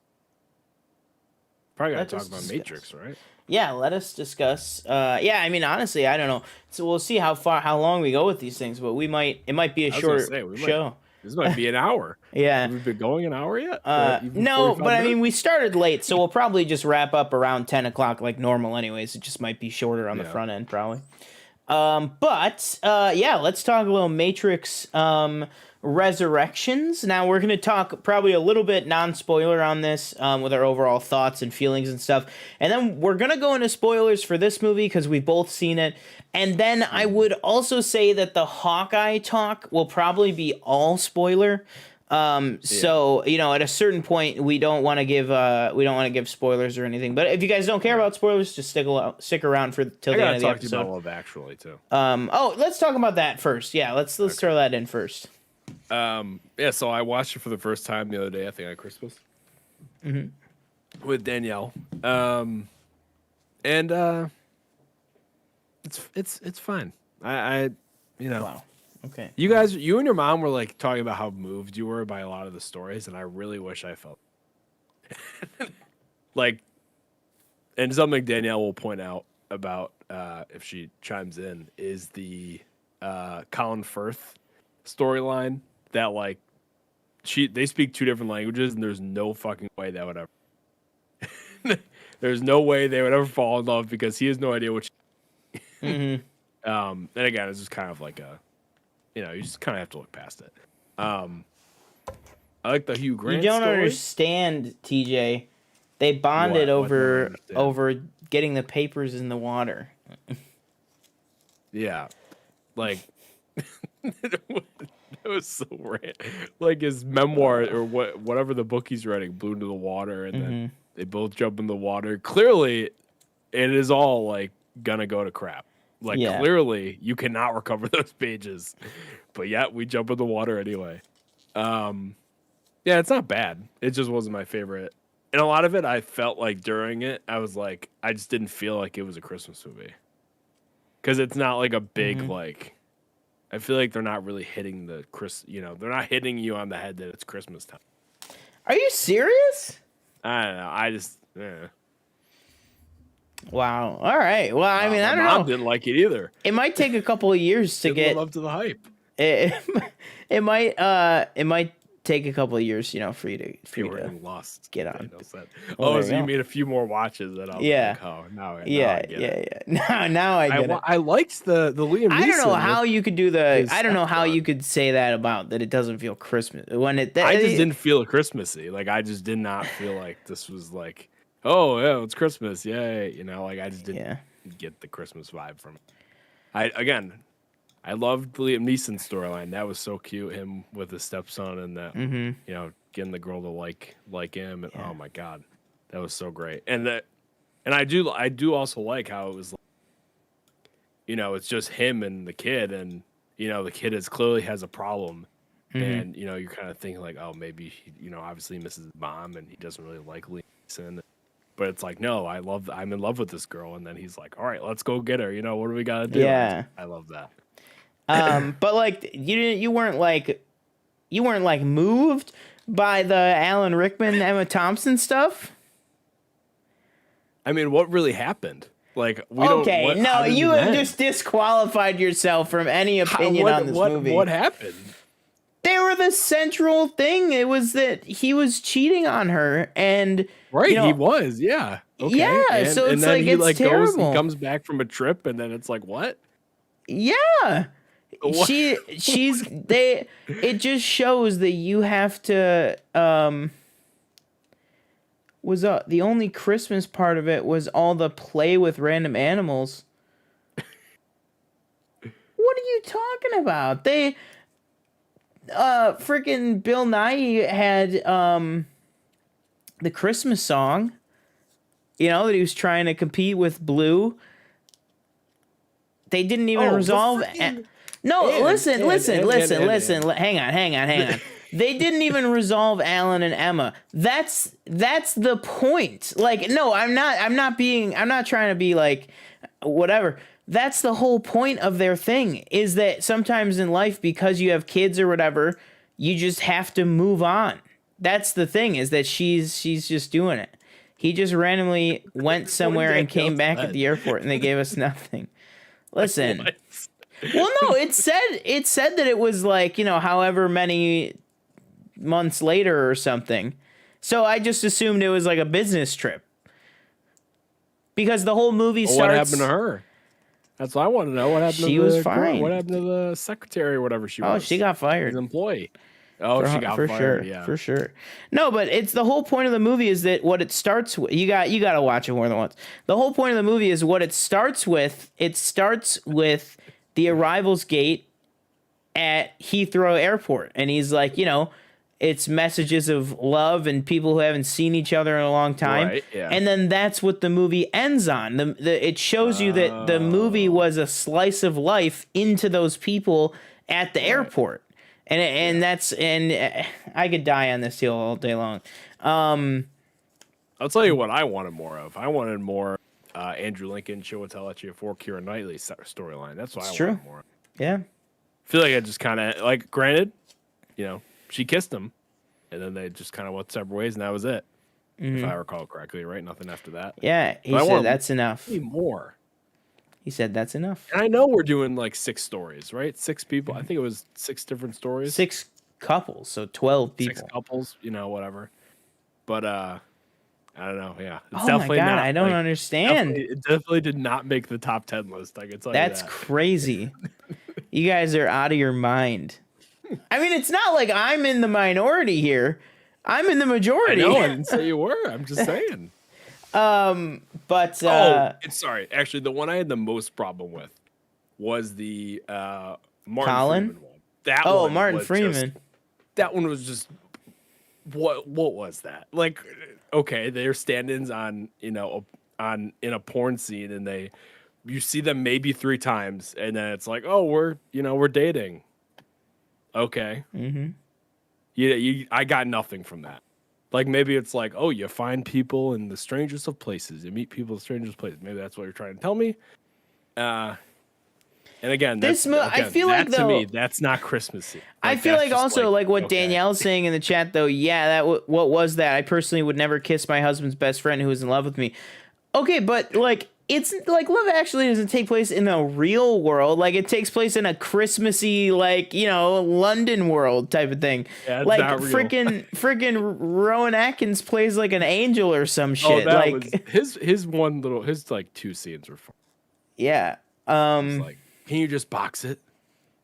Probably got let to talk us about discuss. Matrix, right? Yeah, let us discuss. Yeah, I mean, honestly, I don't know. So we'll see how long we go with these things, but it might be a I was going to short say, show. this might be an hour. Yeah. We've been going an hour yet? Even No, 45 but I minutes? mean, we started late, so we'll probably just wrap up around 10 o'clock like normal, anyways. It just might be shorter on the Yeah. front end, probably. Yeah, let's talk a little Matrix Resurrections. Now we're gonna talk probably a little bit non-spoiler on this, with our overall thoughts and feelings and stuff, and then we're gonna go into spoilers for this movie because we've both seen it. And then I would also say that the Hawkeye talk will probably be all spoiler. So you know, at a certain point, we don't want to give spoilers or anything. But if you guys don't care about spoilers, just stick around for till I the got end to of the talk to you about episode. Love Actually, too. Oh, let's talk about that first. Yeah, let's throw that in first. Yeah, so I watched it for the first time the other day, I think on Christmas. With Danielle. It's fine. I you know. Wow. Okay. You and your mom were like talking about how moved you were by a lot of the stories, and I really wish I felt like, and something Danielle will point out about if she chimes in is the Colin Firth storyline that like they speak two different languages, and there's no fucking way that would ever there's no way they would ever fall in love because he has no idea what and again, it's just kind of like a, you know, you just kind of have to look past it. I like the Hugh Grant You don't story. understand, TJ. They bonded What don't I understand? over getting the papers in the water. Yeah, like it was so random. Like his memoir or whatever the book he's writing blew into the water, and then they both jump in the water. Clearly, it is all like gonna go to crap. Like clearly, you cannot recover those pages, but yet we jump in the water anyway. Yeah, it's not bad. It just wasn't my favorite. And a lot of it, I felt like during it, I was like, I just didn't feel like it was a Christmas movie. Because it's not like a big, like, I feel like they're not really hitting they're not hitting you on the head that it's Christmas time. Are you serious? I don't know. I just, Wow. All right. Well, I mean, I don't my mom know. didn't like it either. It might take a couple of years to Didn't get live up to the hype. it might take a couple of years, for you You to were in Lost. get on. Daniel said. Well, Oh, there so you you go. made a few more watches that I'll be Yeah. like, oh, now I Yeah, get it. yeah. Now I get it. I liked the Liam Neeson. I don't know how you could do the. his I don't know how stepson. you could say that about that. It doesn't feel Christmas when it. I just didn't feel Christmassy. Like I just did not feel like this was like, oh yeah, it's Christmas, yay! Like I just didn't get the Christmas vibe from it. I loved the Liam Neeson storyline. That was so cute. Him with his stepson and that, getting the girl to like him. And oh my god, that was so great. And I do also like how it was, like, it's just him and the kid, and the kid clearly has a problem, and you're kind of thinking like, oh, maybe obviously he misses his mom and he doesn't really like Liam Neeson. But it's like, no, I'm in love with this girl, and then he's like, all right, let's go get her. What do we gotta do? Yeah. I love that. But like you weren't like moved by the Alan Rickman, Emma Thompson stuff. I mean, what really happened? Like, you have just disqualified yourself from any opinion on this movie. What happened? They were the central thing. It was that he was cheating on her, and he was, yeah. Okay. Yeah, so it's then like, it's terrible. He comes back from a trip, and then it's like, what? Yeah. It just shows that you have to, the only Christmas part of it was all the play with random animals. What are you talking about? Freaking Bill Nye had, the Christmas song, that he was trying to compete with Blue. They didn't even resolve. Listen. Hang on. They didn't even resolve Alan and Emma. That's the point. Like, no, I'm not trying to be like, whatever. That's the whole point of their thing, is that sometimes in life, because you have kids or whatever, you just have to move on. That's the thing, is that she's just doing it. He just randomly went somewhere and came back at the airport, and they gave us nothing. Listen. Well, no, it said that it was like, however many months later or something. So I just assumed it was like a business trip. Because the whole movie starts... What happened to her? That's what I want to know. What happened she was fine. What happened to the secretary or whatever she was? Oh, she got fired. His employee. Oh, she got fired. Sure, yeah. For sure. No, but it's the whole point of the movie is that what it starts with, you got to watch it more than once. The whole point of the movie is what it starts with. It starts with the arrivals gate at Heathrow Airport. And he's like, it's messages of love and people who haven't seen each other in a long time. Right, yeah. And then that's what the movie ends on. It shows you that the movie was a slice of life into those people at the airport. And I could die on this hill all day long. I'll tell you what I wanted more of. I wanted more Andrew Lincoln, Chiwetel for Keira Knightley storyline. That's what I wanted more of. Yeah. I feel like I just kind of, like, granted, she kissed him, and then they just kind of went separate ways, and that was it. If I recall correctly, right? Nothing after that. Yeah, he said that's enough. More. He said that's enough. And I know we're doing like 6 stories, right? 6 people. I think it was 6 different stories. 6 couples, so 12 people. 6 couples, whatever. But I don't know. Yeah, it's definitely my God, I don't understand. It definitely did not make the top 10 list. I can tell you that. That's crazy. You guys are out of your mind. I mean, it's not like I'm in the minority here. I'm in the majority. I know, I didn't say you were. I'm just saying. But sorry. Actually, the one I had the most problem with was the Martin Colin? Freeman one. That one Martin Freeman. That one was just what was that? Like, okay, they're stand-ins on in a porn scene, and you see them maybe 3 times, and then it's like, oh, we're dating. Okay. Mm-hmm. I got nothing from that. Like, maybe it's like, oh, you find people in the strangest of places. You meet people in the strangest places. Maybe that's what you're trying to tell me. And again, I feel like, to though, me, that's not Christmassy. I feel like also like what Danielle's saying in the chat, though. Yeah, what was that? I personally would never kiss my husband's best friend who was in love with me. Okay, but like it's like Love Actually doesn't take place in the real world. Like it takes place in a Christmassy, like, London world type of thing. Yeah, it's Like not real. freaking Rowan Atkins plays like an angel or some Oh, shit. that was Like, his like 2 scenes were fun. yeah. He's like, can you just box it?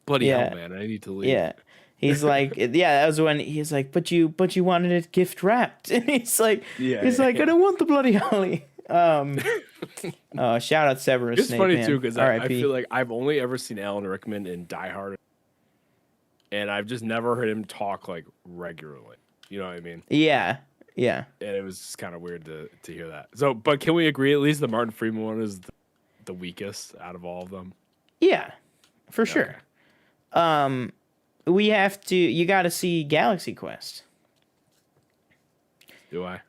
Bloody hell, Yeah. man, I need to leave. Yeah. He's like, yeah, that was when he's like, but you wanted it gift wrapped. And he's like, Yeah, I don't want the bloody holly. Shout out Severus It's Snape, funny man. too because I R.I.P. feel like I've only ever seen Alan Rickman in Die Hard, and I've just never heard him talk like regularly. You know what I mean? Yeah. Yeah. And it was just kind of weird to hear that. So, but can we agree at least the Martin Freeman one is the weakest out of all of them? Yeah. For sure. Okay. You got to see Galaxy Quest. Do I?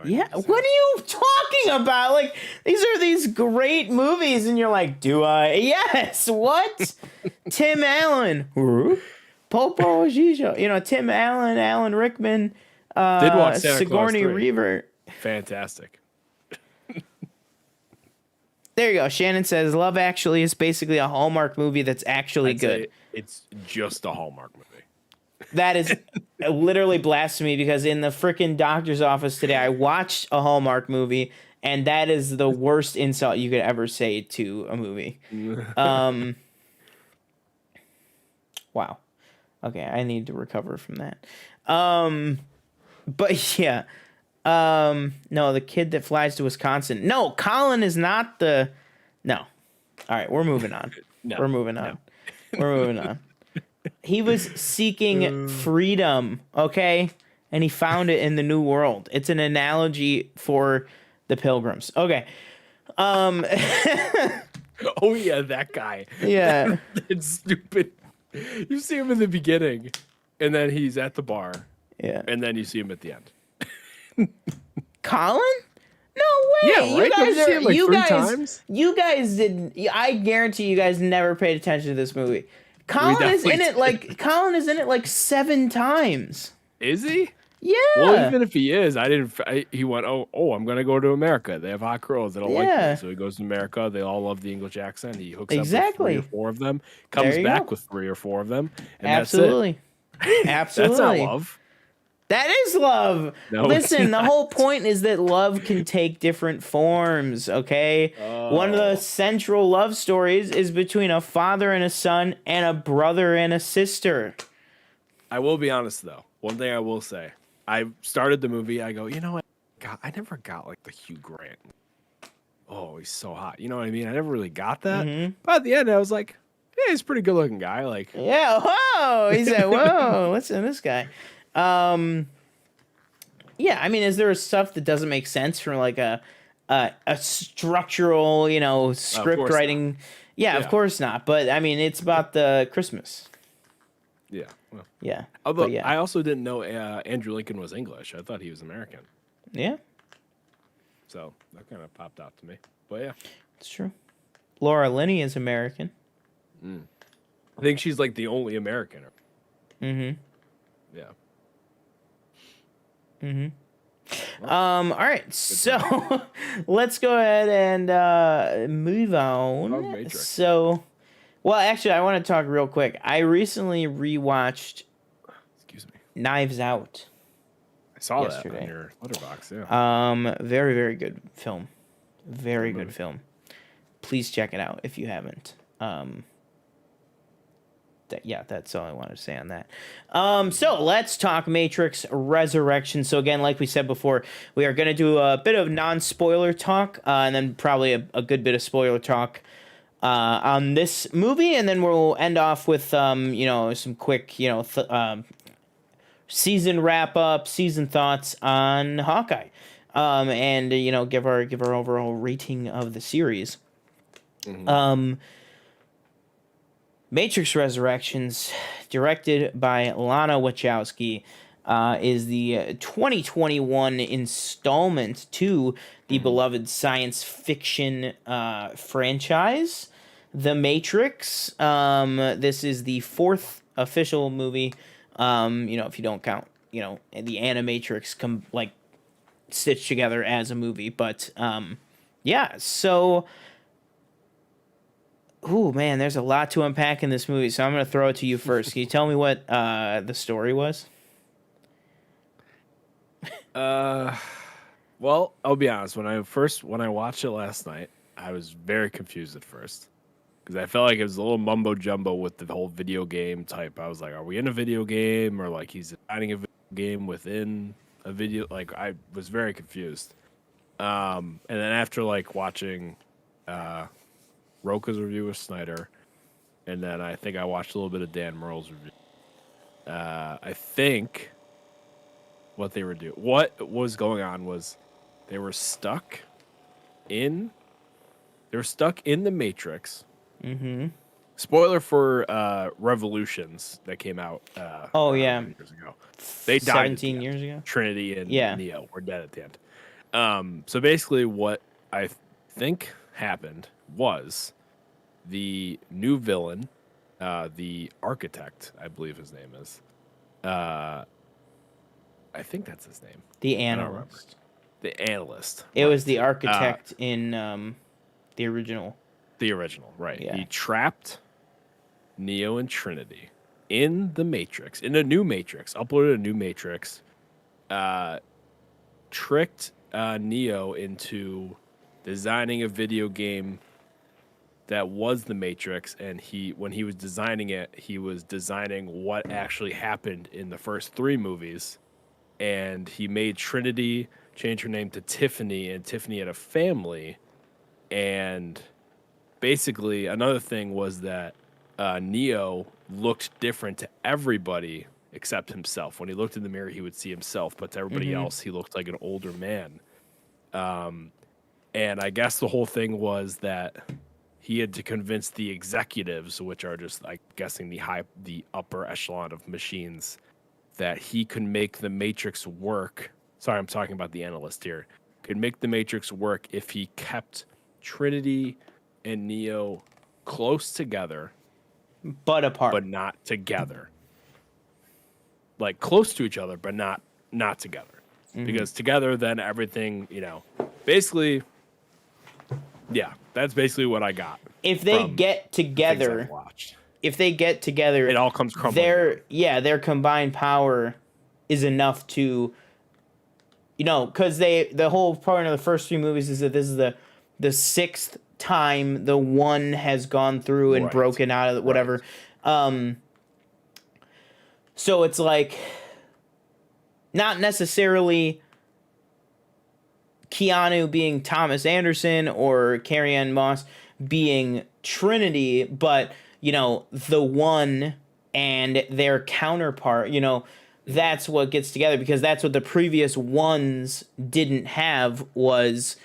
Yeah, what are you talking about? Like, these are these great movies, and you're like, do I? Yes, what? Tim Allen. Popo Gijo. Tim Allen, Alan Rickman, Did watch Santa Claus Sigourney 3. Weaver. Fantastic. There you go. Shannon says, Love Actually is basically a Hallmark movie that's actually I'd good. say it's just a Hallmark movie. That is literally blasphemy because in the freaking doctor's office today, I watched a Hallmark movie, and that is the worst insult you could ever say to a movie. Wow. Okay, I need to recover from that. But yeah. No, the kid that flies to Wisconsin. No, Colin is not the... No. All right, we're moving on. We're moving on. We're moving on. He was seeking freedom, okay? And he found it in the New World. It's an analogy for the Pilgrims. Okay. Oh yeah, that guy. Yeah. It's stupid. You see him in the beginning, and then he's at the bar. Yeah. And then you see him at the end. Colin? No way. Yeah, right? Don't you see him like three times? You guys didn't. I guarantee you guys never paid attention to this movie. Colin is in it like 7 times. Is he? Yeah. Well, even if he is, he went, oh, I'm going to go to America. They have hot girls that don't like me. So he goes to America. They all love the English accent. He hooks up with 3 or 4 of them, comes back with 3 or 4 of them. And Absolutely. That's it. Absolutely. That's not love. That is love. No, listen, the whole point is that love can take different forms, okay? One of the central love stories is between a father and a son and a brother and a sister. I will be honest, though. One thing I will say. I started the movie. I go, you know what? I never got like the Hugh Grant. Oh, he's so hot. You know what I mean? I never really got that. Mm-hmm. But at the end, I was like, yeah, he's a pretty good looking guy. Like, yeah, whoa. He said, whoa, listen to this guy. Yeah, I mean, is there stuff that doesn't make sense from like a structural, script writing? Yeah, of course not. But I mean, it's about the Christmas. Yeah. Well, yeah. Although I also didn't know Andrew Lincoln was English. I thought he was American. Yeah. So that kind of popped out to me. But yeah, it's true. Laura Linney is American. I think she's like the only American. Mm-hmm. Yeah. Mm-hmm. All right, so let's go ahead and move on. So, well, actually, I want to talk real quick. I recently rewatched Knives Out. I saw yesterday. That on your letterbox, yeah. Very, very good film. Very good film. Please check it out if you haven't. That's all I wanted to say on that. So let's talk Matrix Resurrection. So again, like we said before, we are going to do a bit of non-spoiler talk, and then probably a good bit of spoiler talk on this movie, and then we'll end off with some quick season wrap up, season thoughts on Hawkeye, and give our overall rating of the series. Mm-hmm. Matrix Resurrections, directed by Lana Wachowski, is the 2021 installment to the beloved science fiction franchise, The Matrix. This is the 4th official movie, if you don't count, the Animatrix stitched together as a movie, but Yeah. So, ooh, man, there's a lot to unpack in this movie. So I'm gonna throw it to you first. Can you tell me what the story was? Uh, well, I'll be honest. When I watched it last night, I was very confused at first because I felt like it was a little mumbo jumbo with the whole video game type. I was like, are we in a video game or like he's designing a video game within a video? Like I was very confused. And then after like watching uh Roka's review of Snyder, and then I think I watched a little bit of Dan Merle's review. I think what was going on was they were stuck in they were stuck in the Matrix. Mm-hmm. Spoiler for Revolutions that came out Oh however yeah, many years ago. They died at the 17 end. years ago. Trinity and Yeah. Neo were dead at the end. So basically what I think happened was the new villain, the architect, I believe his name is. Uh, I think that's his name. The I don't remember. analyst. The analyst. It was the Right. architect in the original. The original, right. Yeah. He trapped Neo and Trinity in the Matrix, in a new Matrix, uploaded a new Matrix, tricked Neo into designing a video game that was the Matrix, and when he was designing it, he was designing what actually happened in the first three movies, and he made Trinity change her name to Tiffany, and Tiffany had a family, and basically another thing was that Neo looked different to everybody except himself. When he looked in the mirror, he would see himself, but to everybody else, he looked like an older man. And I guess the whole thing was that he had to convince the executives, which are just, like, guessing the upper echelon of machines, that he could make the Matrix work. Sorry, I'm talking about the analyst here. Could make the Matrix work if he kept Trinity and Neo close together, But apart. but not together. Like close to each other, but not together. Because together, then everything, basically, yeah, that's basically what I got. If they from get the things together, I've watched. It all comes crumbling down. their combined power is enough to, because the whole point of the first three movies is that this is the sixth time the one has gone through and Right. broken out of whatever. So it's like not necessarily Keanu being Thomas Anderson or Carrie-Anne Moss being Trinity, but the one and their counterpart, that's what gets together, because that's what the previous ones didn't have was,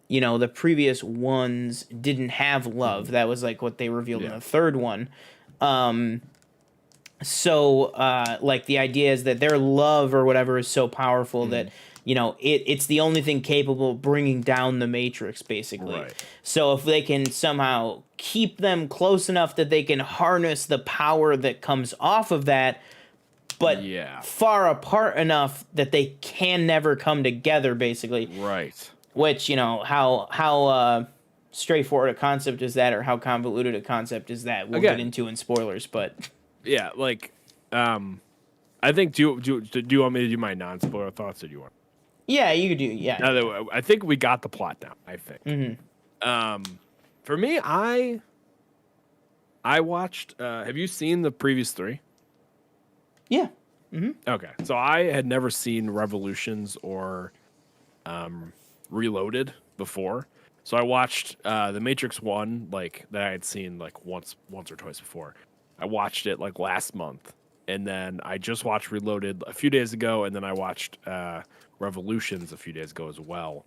the previous ones didn't have love. That was like what they revealed in the third one. So like the idea is that their love or whatever is so powerful that it's the only thing capable of bringing down the Matrix, basically. Right. So if they can somehow keep them close enough that they can harness the power that comes off of that, but far apart enough that they can never come together, basically. Right. Which, how straightforward a concept is that, or how convoluted a concept is that, we'll get into in spoilers, but Yeah, like, I think, do you want me to do my non-spoiler thoughts, or do you want? yeah, you do, yeah. Now that I think we got the plot down, I think. For me, I watched. Have you seen the previous three? Yeah. Okay, so I had never seen Revolutions or Reloaded before, so I watched the Matrix one, like that I had seen like once or twice before. I watched it like last month, and then I just watched Reloaded a few days ago, and then I watched Revolutions a few days ago as well,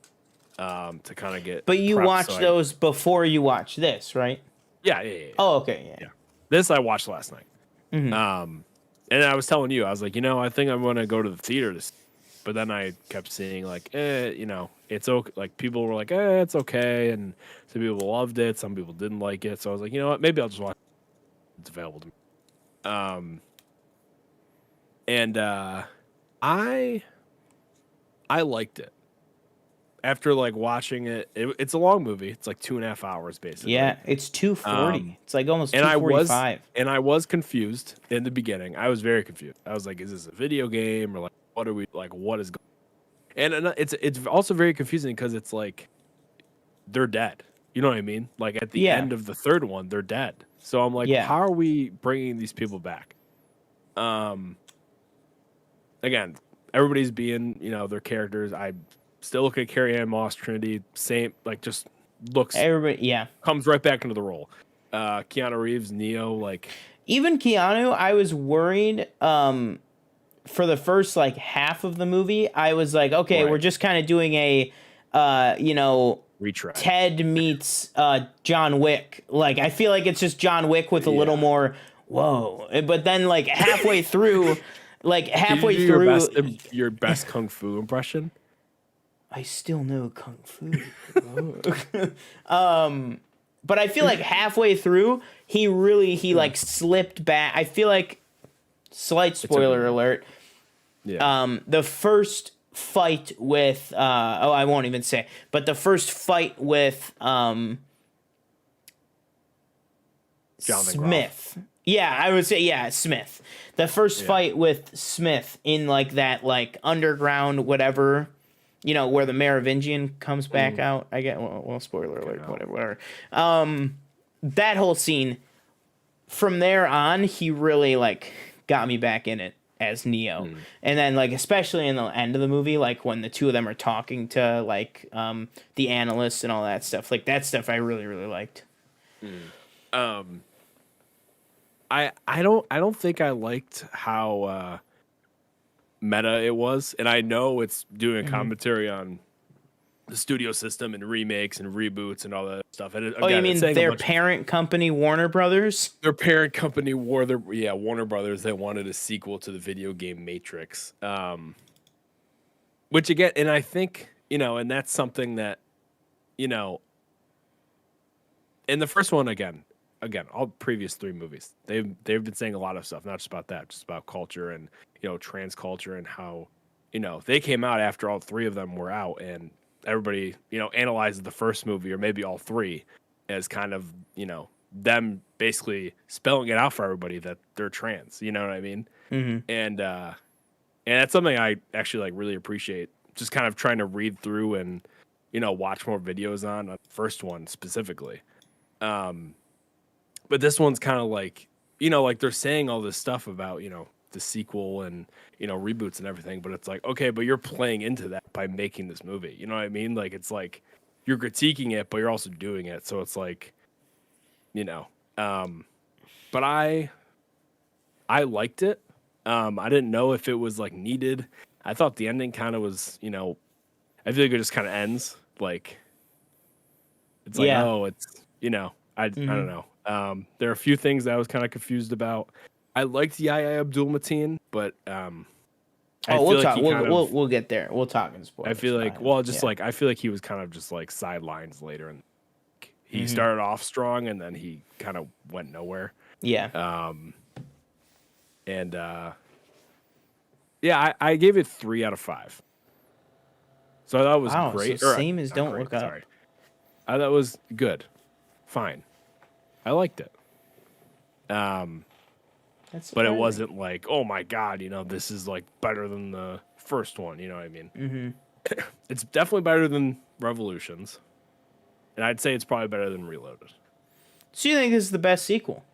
to kind of get. But you prepped, watched so those before you watched this, right? Yeah. Oh, okay, yeah. This I watched last night. And I was telling you, I was like, I think I'm gonna go to the theater this. But then I kept seeing like, it's okay. Like people were like, it's okay, and some people loved it, some people didn't like it. So I was like, you know what, maybe I'll just watch. It's available to me. And I liked it. after like watching it's a long movie. It's like 2.5 hours basically. Yeah, it's 240. It's like almost And 245. I was confused in the beginning. I was very confused. I was like, is this a video game or like what are we like? What is going? And it's also very confusing because it's like they're dead. You know what I mean? Like at the Yeah. end of the third one, they're dead. So I'm like, Yeah. how are we bringing these people back? Again, everybody's being, their characters. I still look at Carrie Ann Moss, Trinity, same, like just looks, Everybody, yeah. comes right back into the role. Keanu Reeves, Neo, like Even Keanu, I was worried for the first like half of the movie. I was like, okay, Right. we're just kind of doing a retry. Ted meets John Wick. Like I feel like it's just John Wick with a little more whoa. But then like halfway through Can you do your best kung fu impression? I still know kung fu. But I feel like halfway through, he like slipped back. I feel like, slight spoiler alert. Yeah. The first fight with I won't even say, but the first fight with Smith. Yeah, I would say Smith. The first fight with Smith in like that like underground whatever, where the Merovingian comes back out. I get well spoiler alert, whatever. That whole scene, from there on, he really like got me back in it as Neo. And then like especially in the end of the movie, like when the two of them are talking to like the analysts and all that stuff, like that stuff I really, really liked. I don't think I liked how meta it was, and I know it's doing a commentary on the studio system and remakes and reboots and all that stuff. And again, you mean their parent company, Warner Brothers? Their parent company, Warner Brothers. They wanted a sequel to the video game Matrix, which again, and I think and that's something that in the first one again, all previous three movies, they've been saying a lot of stuff, not just about that, just about culture and trans culture and how they came out after all three of them were out, and everybody analyzed the first movie or maybe all three as kind of them basically spelling it out for everybody that they're trans. You know what I mean? And that's something I actually like really appreciate. Just kind of trying to read through and watch more videos on the first one specifically. But this one's kind of like, like they're saying all this stuff about, the sequel and, reboots and everything. But it's like, okay, but you're playing into that by making this movie. You know what I mean? Like, it's like you're critiquing it, but you're also doing it. So it's like, but I liked it. I didn't know if it was like needed. I thought the ending kind of was, I feel like it just kind of ends. Like, it's like, it's, I don't know. There are a few things that I was kind of confused about. I liked Yahya Abdul-Mateen, but we'll get there. We'll talk in spoilers. I feel like I feel like he was kind of just like sidelines later, and he started off strong, and then he kind of went nowhere. Yeah. I gave it 3 out of 5. So I thought it was great. So same as Don't Look Up. Sorry. I thought it was good. Fine. I liked it. But it wasn't like, oh my God, this is like better than the first one. You know what I mean? It's definitely better than Revolutions. And I'd say it's probably better than Reloaded. So you think this is the best sequel?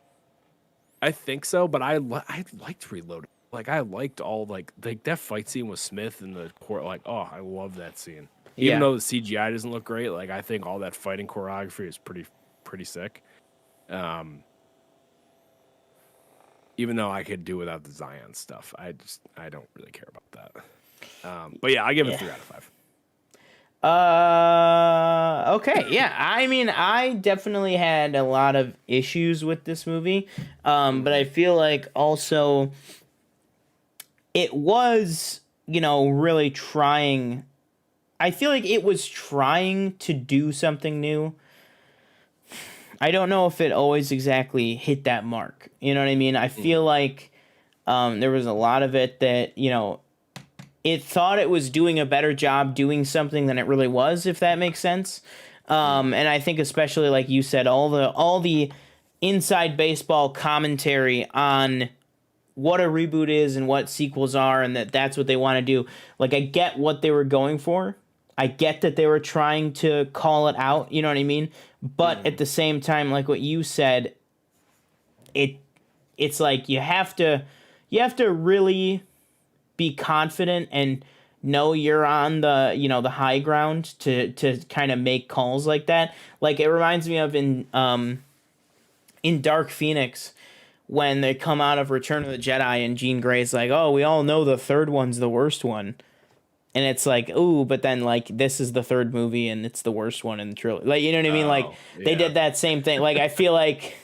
I think so, but I liked Reloaded. Like, I liked all, like that fight scene with Smith in the court. Like, oh, I love that scene. Even though the CGI doesn't look great, like, I think all that fighting choreography is pretty sick. Even though I could do without the Zion stuff. I don't really care about that. But yeah, I give it 3 out of 5. Okay, yeah. I mean, I definitely had a lot of issues with this movie, but I feel like also it was, really trying. I feel like it was trying to do something new. I don't know if it always exactly hit that mark. You know what I mean? I feel like there was a lot of it that, it thought it was doing a better job doing something than it really was, if that makes sense. And I think especially like you said, all the inside baseball commentary on what a reboot is and what sequels are, and that's what they want to do. Like, I get what they were going for. I get that they were trying to call it out, you know what I mean? But at the same time, like what you said, it's like you have to really be confident and know you're on the high ground to kind of make calls like that. Like, it reminds me of in Dark Phoenix, when they come out of Return of the Jedi and Jean Grey's like, oh, we all know the third one's the worst one. And it's like, ooh, but then like this is the third movie and it's the worst one in the trilogy. Like, you know what I mean? Like, they did that same thing. Like, I feel like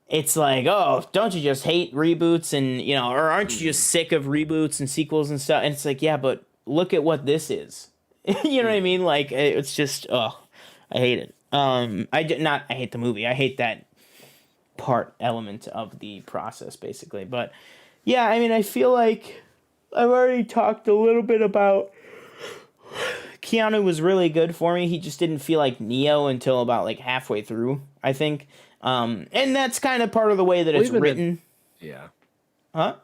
it's like, oh, don't you just hate reboots and, or aren't you just sick of reboots and sequels and stuff? And it's like, yeah, but look at what this is. You know what I mean? Like, it's just, oh, I hate it. I hate the movie. I hate that part element of the process, basically. But yeah, I mean, I feel like I've already talked a little bit about Keanu was really good for me. He just didn't feel like Neo until about like halfway through, I think. And that's kind of part of the way that it's written. Yeah. Huh?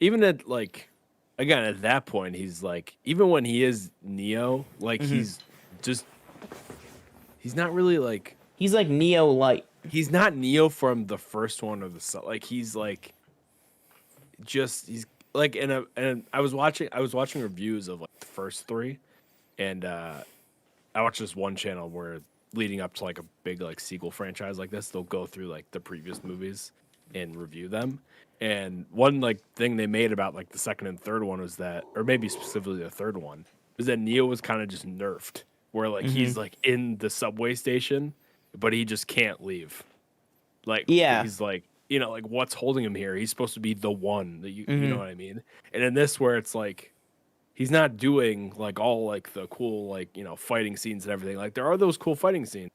Even at like, again, at that point, he's like, even when he is Neo, like he's not really like. He's like Neo light. He's not Neo from the first one or like he's like, he's like and I was watching reviews of like the first three, and I watched this one channel where leading up to like a big like sequel franchise like this, they'll go through like the previous movies and review them. And one like thing they made about like the second and third one was that, or maybe specifically the third one, was that Neo was kind of just nerfed, where like he's like in the subway station, but he just can't leave. Like, he's like, like what's holding him here? He's supposed to be the one that you know what I mean? And in this, where it's like, he's not doing like all like the cool, like, fighting scenes and everything. Like, there are those cool fighting scenes,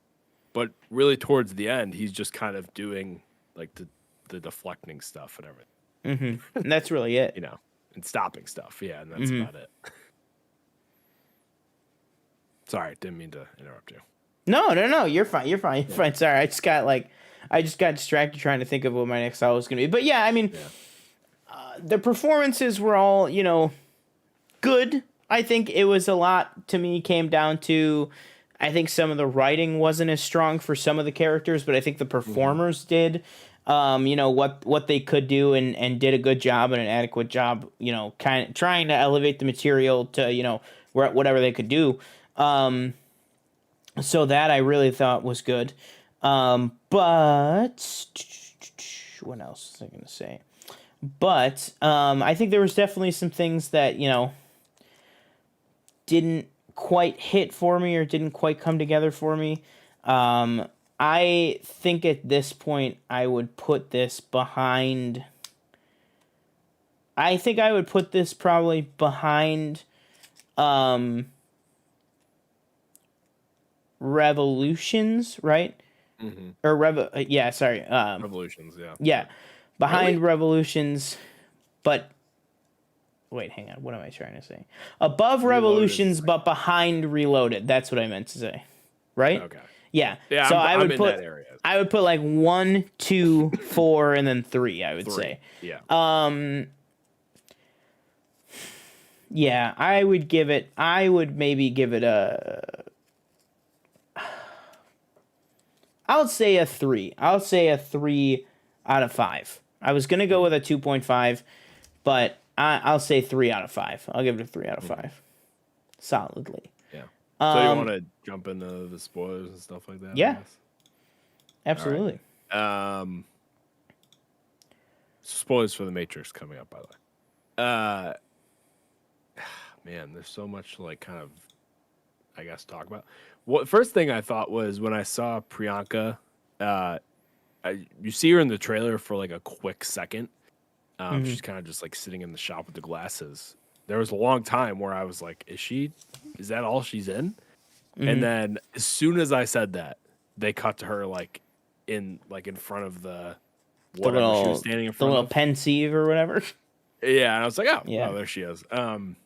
but really towards the end, he's just kind of doing like the deflecting stuff and everything. And that's really it. And stopping stuff. Yeah. And that's about it. Sorry, didn't mean to interrupt you. No, you're fine. You're fine. Sorry, I just got distracted trying to think of what my next thought was going to be. But yeah, I mean, the performances were all, good. I think it was a lot, to me, came down to, I think some of the writing wasn't as strong for some of the characters, but I think the performers did, what they could do and did a good job and an adequate job, kind of trying to elevate the material to, whatever they could do. So that I really thought was good. But what else was I going to say? But I think there was definitely some things that, didn't quite hit for me or didn't quite come together for me. I think at this point I would put this behind. I think I would put this probably behind Revolutions, right? Or Revolutions, yeah. Yeah, behind Revolutions, but wait, hang on. What am I trying to say? Above Revolutions, but behind Reloaded. That's what I meant to say, right? Okay. Yeah. Yeah. So I'm in that area. I would put like 1, 2, 4, and then 3. I would say. Yeah. Yeah, I would maybe give it a. I'll say a 3. I'll say a 3 out of 5. I was gonna go with a 2.5, but I'll say 3 out of 5. I'll give it a 3 out of 5. Solidly. Yeah. So you want to jump into the spoilers and stuff like that? Yeah. Absolutely. Right. Spoilers for The Matrix coming up, by the way. Man, there's so much to like kind of, I guess, talk about. First thing I thought was when I saw Priyanka, you see her in the trailer for like a quick second. She's kind of just like sitting in the shop with the glasses. There was a long time where I was like, is that all she's in? And then as soon as I said that, they cut to her like in front of the whatever she was standing in front of. The little pensieve or whatever. Yeah, and I was like, oh, Yeah. there she is. And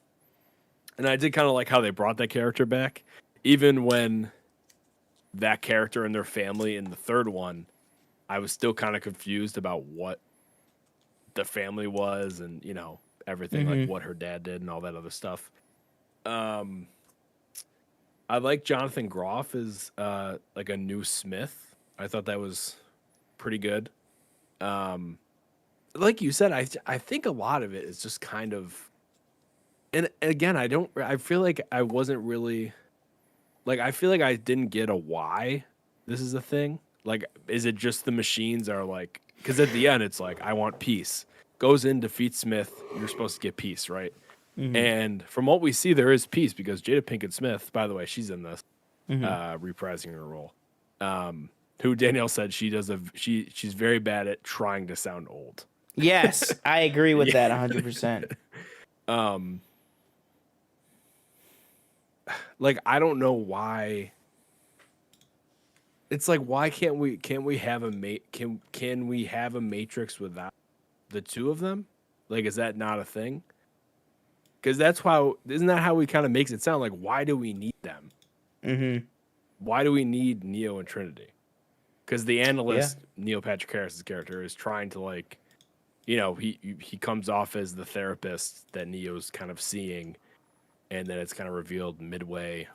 I did kind of like how they brought that character back, even when that character and their family in the third one, I was still kind of confused about what the family was, and everything, like Mm-hmm. what her dad did and all that other stuff. Um, I like Jonathan Groff as like a new Smith. I thought that was pretty good. Um, like you said, I think a lot of it is just kind of, and again, I feel like I wasn't really like, I feel like I didn't get a why this is a thing. Like, is it just the machines are like, because at the end it's like, I want peace. Goes in, defeats Smith. You're supposed to get peace, right? Mm-hmm. And from what we see, there is peace because Jada Pinkett Smith, by the way, she's in this, Mm-hmm. reprising her role. Who Danielle said she's very bad at trying to sound old. Yes, I agree with that 100%. Um, like I don't know why. It's like, why can't we have can we have a Matrix without the two of them? Like, is that not a thing? Because that's how, isn't that how we kind of makes it sound like, why do we need them? Mm-hmm. Why do we need Neo and Trinity? Because the Yeah. analyst, Neil Patrick Harris's character, is trying to like, he comes off as the therapist that Neo's kind of seeing, and then it's kind of revealed midway,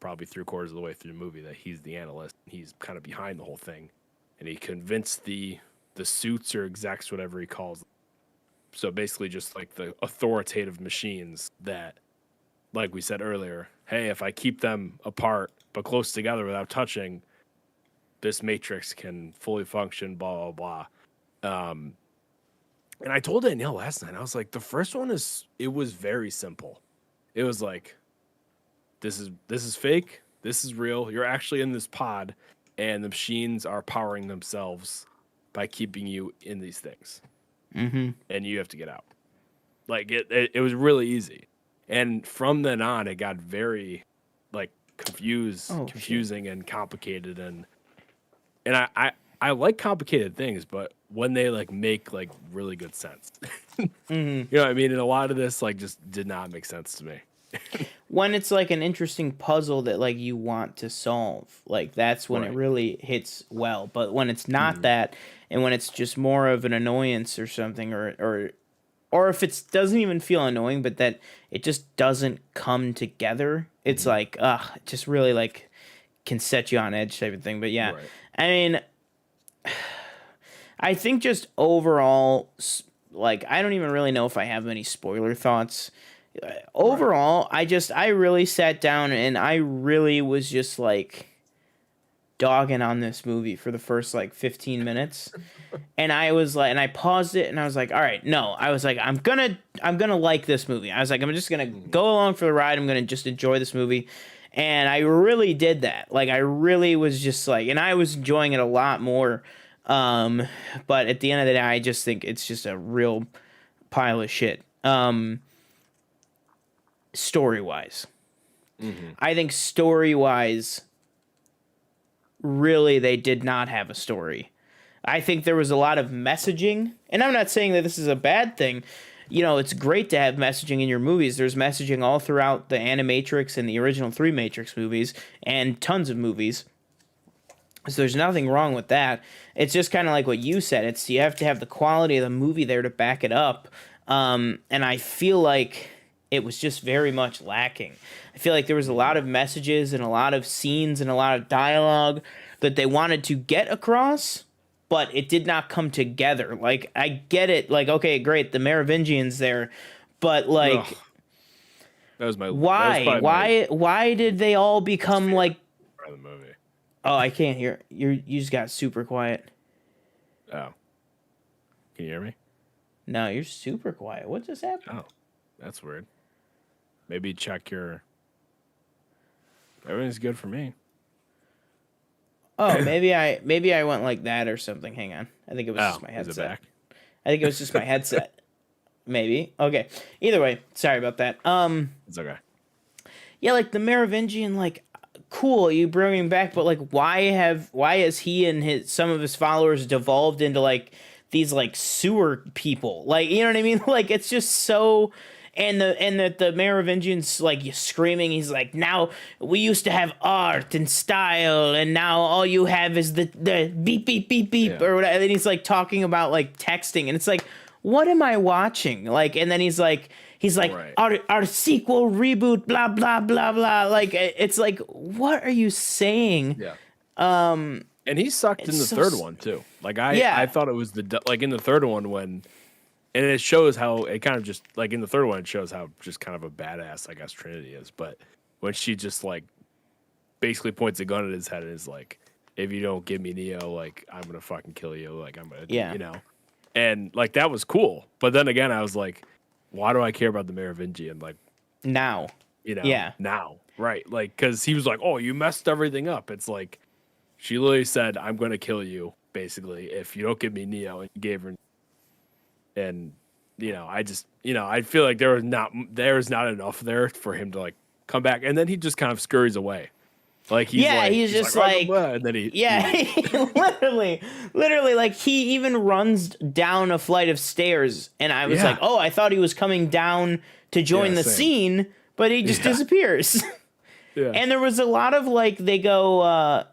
probably 3/4 of the way through the movie, that he's the analyst. He's kind of behind the whole thing, and he convinced the suits or execs, whatever he calls them. So basically, just like the authoritative machines that, like we said earlier, hey, if I keep them apart but close together without touching, this matrix can fully function. Blah blah blah. And I told Danielle last night, I was like, the first one it was very simple. It was like, this is fake. This is real. You're actually in this pod, and the machines are powering themselves by keeping you in these things, Mm-hmm. and you have to get out. Like it was really easy, and from then on, it got very like Oh shit. confusing and complicated, and I like complicated things, but when they like make like really good sense, Mm-hmm. you know what I mean? And a lot of this like just did not make sense to me. When it's like an interesting puzzle that like you want to solve, like that's when it Right. really hits well. But when it's not Mhm. that, and when it's just more of an annoyance or something, or if it doesn't even feel annoying, but that it just doesn't come together, it's Mhm. like it just really like can set you on edge type of thing. But yeah, Right. I mean, I think just overall, like I don't even really know if I have any spoiler thoughts. Right. Overall, I really sat down and I really was just like dogging on this movie for the first like 15 minutes. And I was like, and I paused it and I was like, all right, no, I was like, I'm gonna like this movie. I was like, I'm just gonna Mhm. go along for the ride. I'm gonna just enjoy this movie. And I really did that. Like I really was just like, and I was enjoying it a lot more. Um, but at the end of the day, I just think it's just a real pile of shit. Story wise, Mhm. I think story wise, really they did not have a story. I think there was a lot of messaging, and I'm not saying that this is a bad thing. You know, it's great to have messaging in your movies. There's messaging all throughout the Animatrix and the original three Matrix movies, and tons of movies. So there's nothing wrong with that. It's just kind of like what you said. It's you have to have the quality of the movie there to back it up. And I feel like it was just very much lacking. I feel like there was a lot Mhm. of messages and a lot of scenes and a lot of dialogue that they wanted to get across, but it did not come together. Like I get it. Like okay, great, the Merovingians there, but Ugh, like that was why? probably my Why did they all least become favorite like? part of the movie. Oh, I can't hear. You just got super quiet. Oh, can you hear me? No, you're super quiet. What just happened? Oh, that's weird. Maybe check your. Everything's good for me. Oh, maybe I went like that or something. Hang on. I think it was just Oh, my is it headset. back? I think it was just my headset. Maybe. Okay. Either way, sorry about that. It's okay. Yeah, like the Merovingian, like cool, you bring him back, but like why has he and his some of his followers devolved into like these like sewer people. Like, you know what I mean? Like, it's just so. And the Merovingian's like screaming. He's like, now we used to have art and style, and now all you have is the beep beep beep beep or whatever. And then he's like talking about like texting, and it's like, what am I watching? Like, and then he's like, Right. our sequel reboot, blah blah blah blah. Like, it's like, what are you saying? Yeah. And he sucked in the so third one too. Like Yeah. I thought it was like in the third one when, and it shows how it kind of just like in the third one it shows how just kind of a badass I guess Trinity is. But when she just like basically points a gun at his head and is like, if you don't give me Neo, like I'm gonna fucking kill you. Like I'm gonna, Yeah. you know. And like that was cool. But then again, I was like, why do I care about the Merovingian? Like Now. you know, Yeah. now, right? Like because he was like, oh, you messed everything up. It's like she literally said, I'm gonna kill you basically if you don't give me Neo, and you gave her. And you know, I just I feel like there is not enough there for him to like come back, and then he just kind of scurries away, like he's just like, like, "Oh, and then he he literally, like he even runs down a flight of stairs, and I was like, oh, I thought he was coming down to join the same. scene, but he just disappears. And there was a lot of like they go.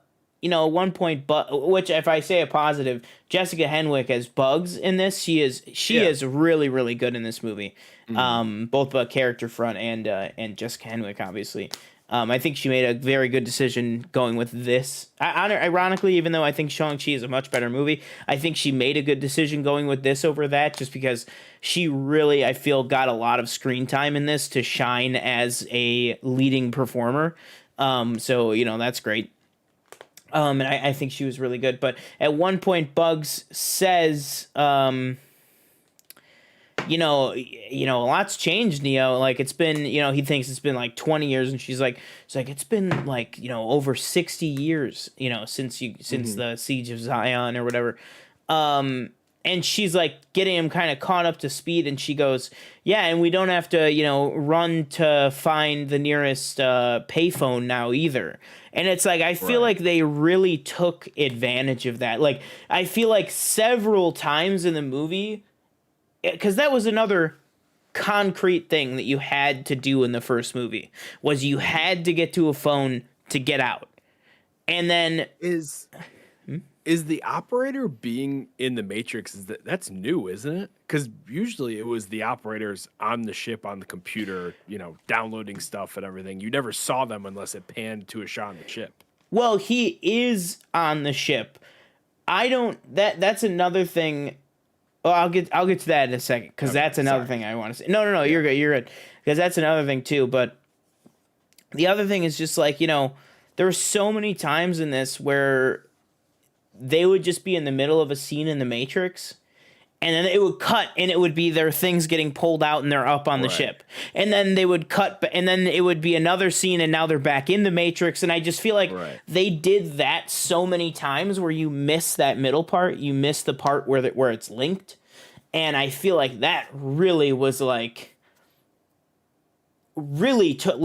At one point, which if I say a positive, Jessica Henwick as Bugs in this, she is really really good in this movie, both character front and Jessica Henwick obviously. I think she made a very good decision going with this. Ironically, even though I think Shang-Chi is a much better movie, I think she made a good decision going with this over that, just because she really, I feel, got a lot of screen time in this to shine as a leading performer. So that's great. And I think she was really good. But at one point, Bugs says, a lot's changed, Neo. Like, it's been, he thinks it's been like 20 years. And she's like, it's been like, over 60 years, since the Siege of Zion or whatever. And she's like getting him kind of caught up to speed. And she goes, yeah, and we don't have to, run to find the nearest payphone now either. And it's like, I feel like they really took advantage of that. Like, I feel like several times in the movie, because that was another concrete thing that you had to do in the first movie, was you had to get to a phone to get out. And then is the operator being in the Matrix, that's new, isn't it? Because usually it was the operators on the ship, on the computer, downloading stuff and everything. You never saw them unless it panned to a shot on the ship. Well, he is on the ship. That's another thing. Well, I'll get to that in a second, because that's another thing I want to say. No, you're good, because that's another thing too. But the other thing is just like, there were so many times in this where they would just be in the middle of a scene in the Matrix, and then it would cut, and it would be their things getting pulled out, and they're up on the ship. And then they would cut, and then it would be another scene, and now they're back in the Matrix. And I just feel like they did that so many times where you miss that middle part. You miss the part where it's linked. And I feel like that really was like, really took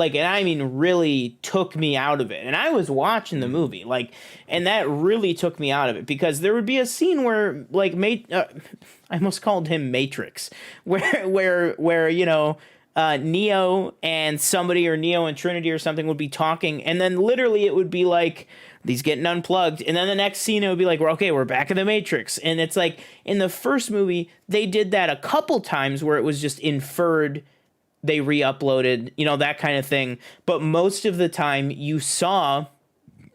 me out of it. And I was watching the movie, like, and that really took me out of it, because there would be a scene where like I almost called him Matrix, where Neo and somebody, or Neo and Trinity or something, would be talking, and then literally it would be like he's getting unplugged, and then the next scene it would be like, we're back in the Matrix. And it's like, in the first movie they did that a couple times where it was just inferred, they re-uploaded, that kind of thing. But most of the time you saw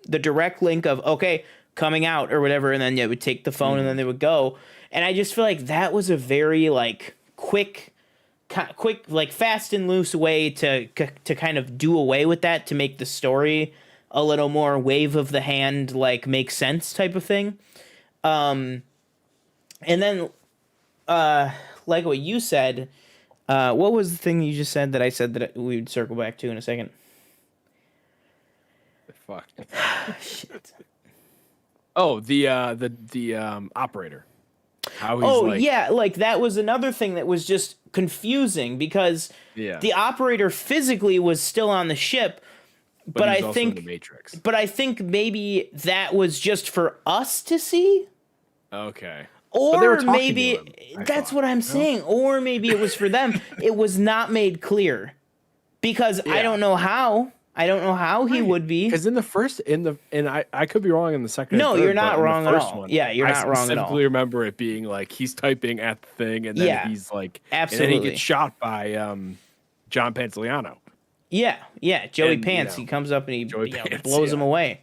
the direct link of, coming out or whatever, and then they would take the phone and then they would go. And I just feel like that was a very like quick, like fast and loose way to kind of do away with that, to make the story a little more wave of the hand, like make sense type of thing. And then like what you said, what was the thing you just said that I said that we would circle back to in a second? Fuck. Shit. Oh, the operator. How he's like that was another thing that was just confusing, because the operator physically was still on the ship, but I think in the Matrix. But I think maybe that was just for us to see. Okay. But they were Or talking to maybe him, I that's thought. what I'm No? saying. Or maybe it was for them. It was not made clear because I Yeah. don't know how. I don't know how he Right. would be. Because I could be wrong in the second and No, you're third, but not in the wrong at first all. one, Yeah, you're I not wrong at all. specifically remember it being like he's typing at the thing, and then Yeah, he's like, and then he gets absolutely. shot by John Pantoliano, Yeah, yeah. Joey and Pants. He comes up and he Joey Pants, blows him yeah, away.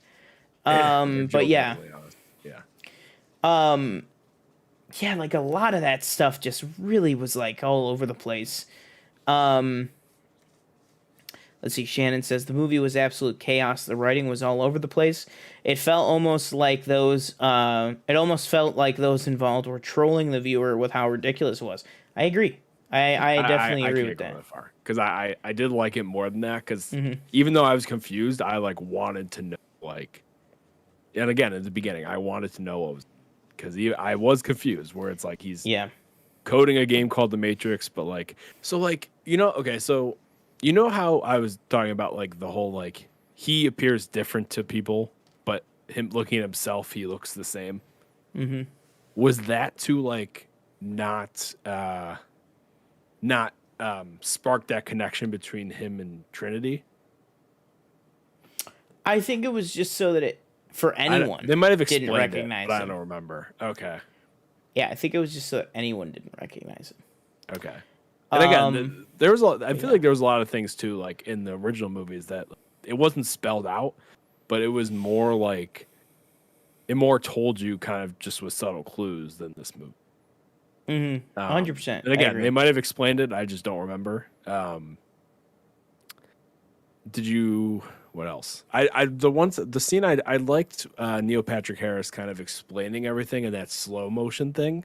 or But Joe yeah, Pantoliano, yeah, yeah. Like a lot of that stuff just really was like all over the place. Um, let's see. Shannon says the movie was absolute chaos. The writing was all over the place. It felt almost like those. It almost felt like those involved were trolling the viewer with how ridiculous it was. I agree. I definitely I agree can't with go that. that far because I did like it more than that because Mm-hmm. even though I was confused, I like wanted to know like, and again at the beginning, I wanted to know what was because I was confused where it's like he's Yeah. coding a game called The Matrix, but like, so like, okay, so how I was talking about like the whole like he appears different to people, but him looking at himself, he looks the same. Mm-hmm. Was that to like not spark that connection between him and Trinity? I think it was just so that it for anyone They might have didn't explained it, recognize but I him. don't remember. Okay. Yeah, I think it was just so that anyone didn't recognize him. Okay. And again, there was I feel yeah. like there was a lot of things too, like in the original movies that it wasn't spelled out, but it was more like it more told you kind of just with subtle clues than this movie. 100%. And again, they might have explained it. I just don't remember. Did you? What else? The scene I liked Neil Patrick Harris kind of explaining everything in that slow motion thing,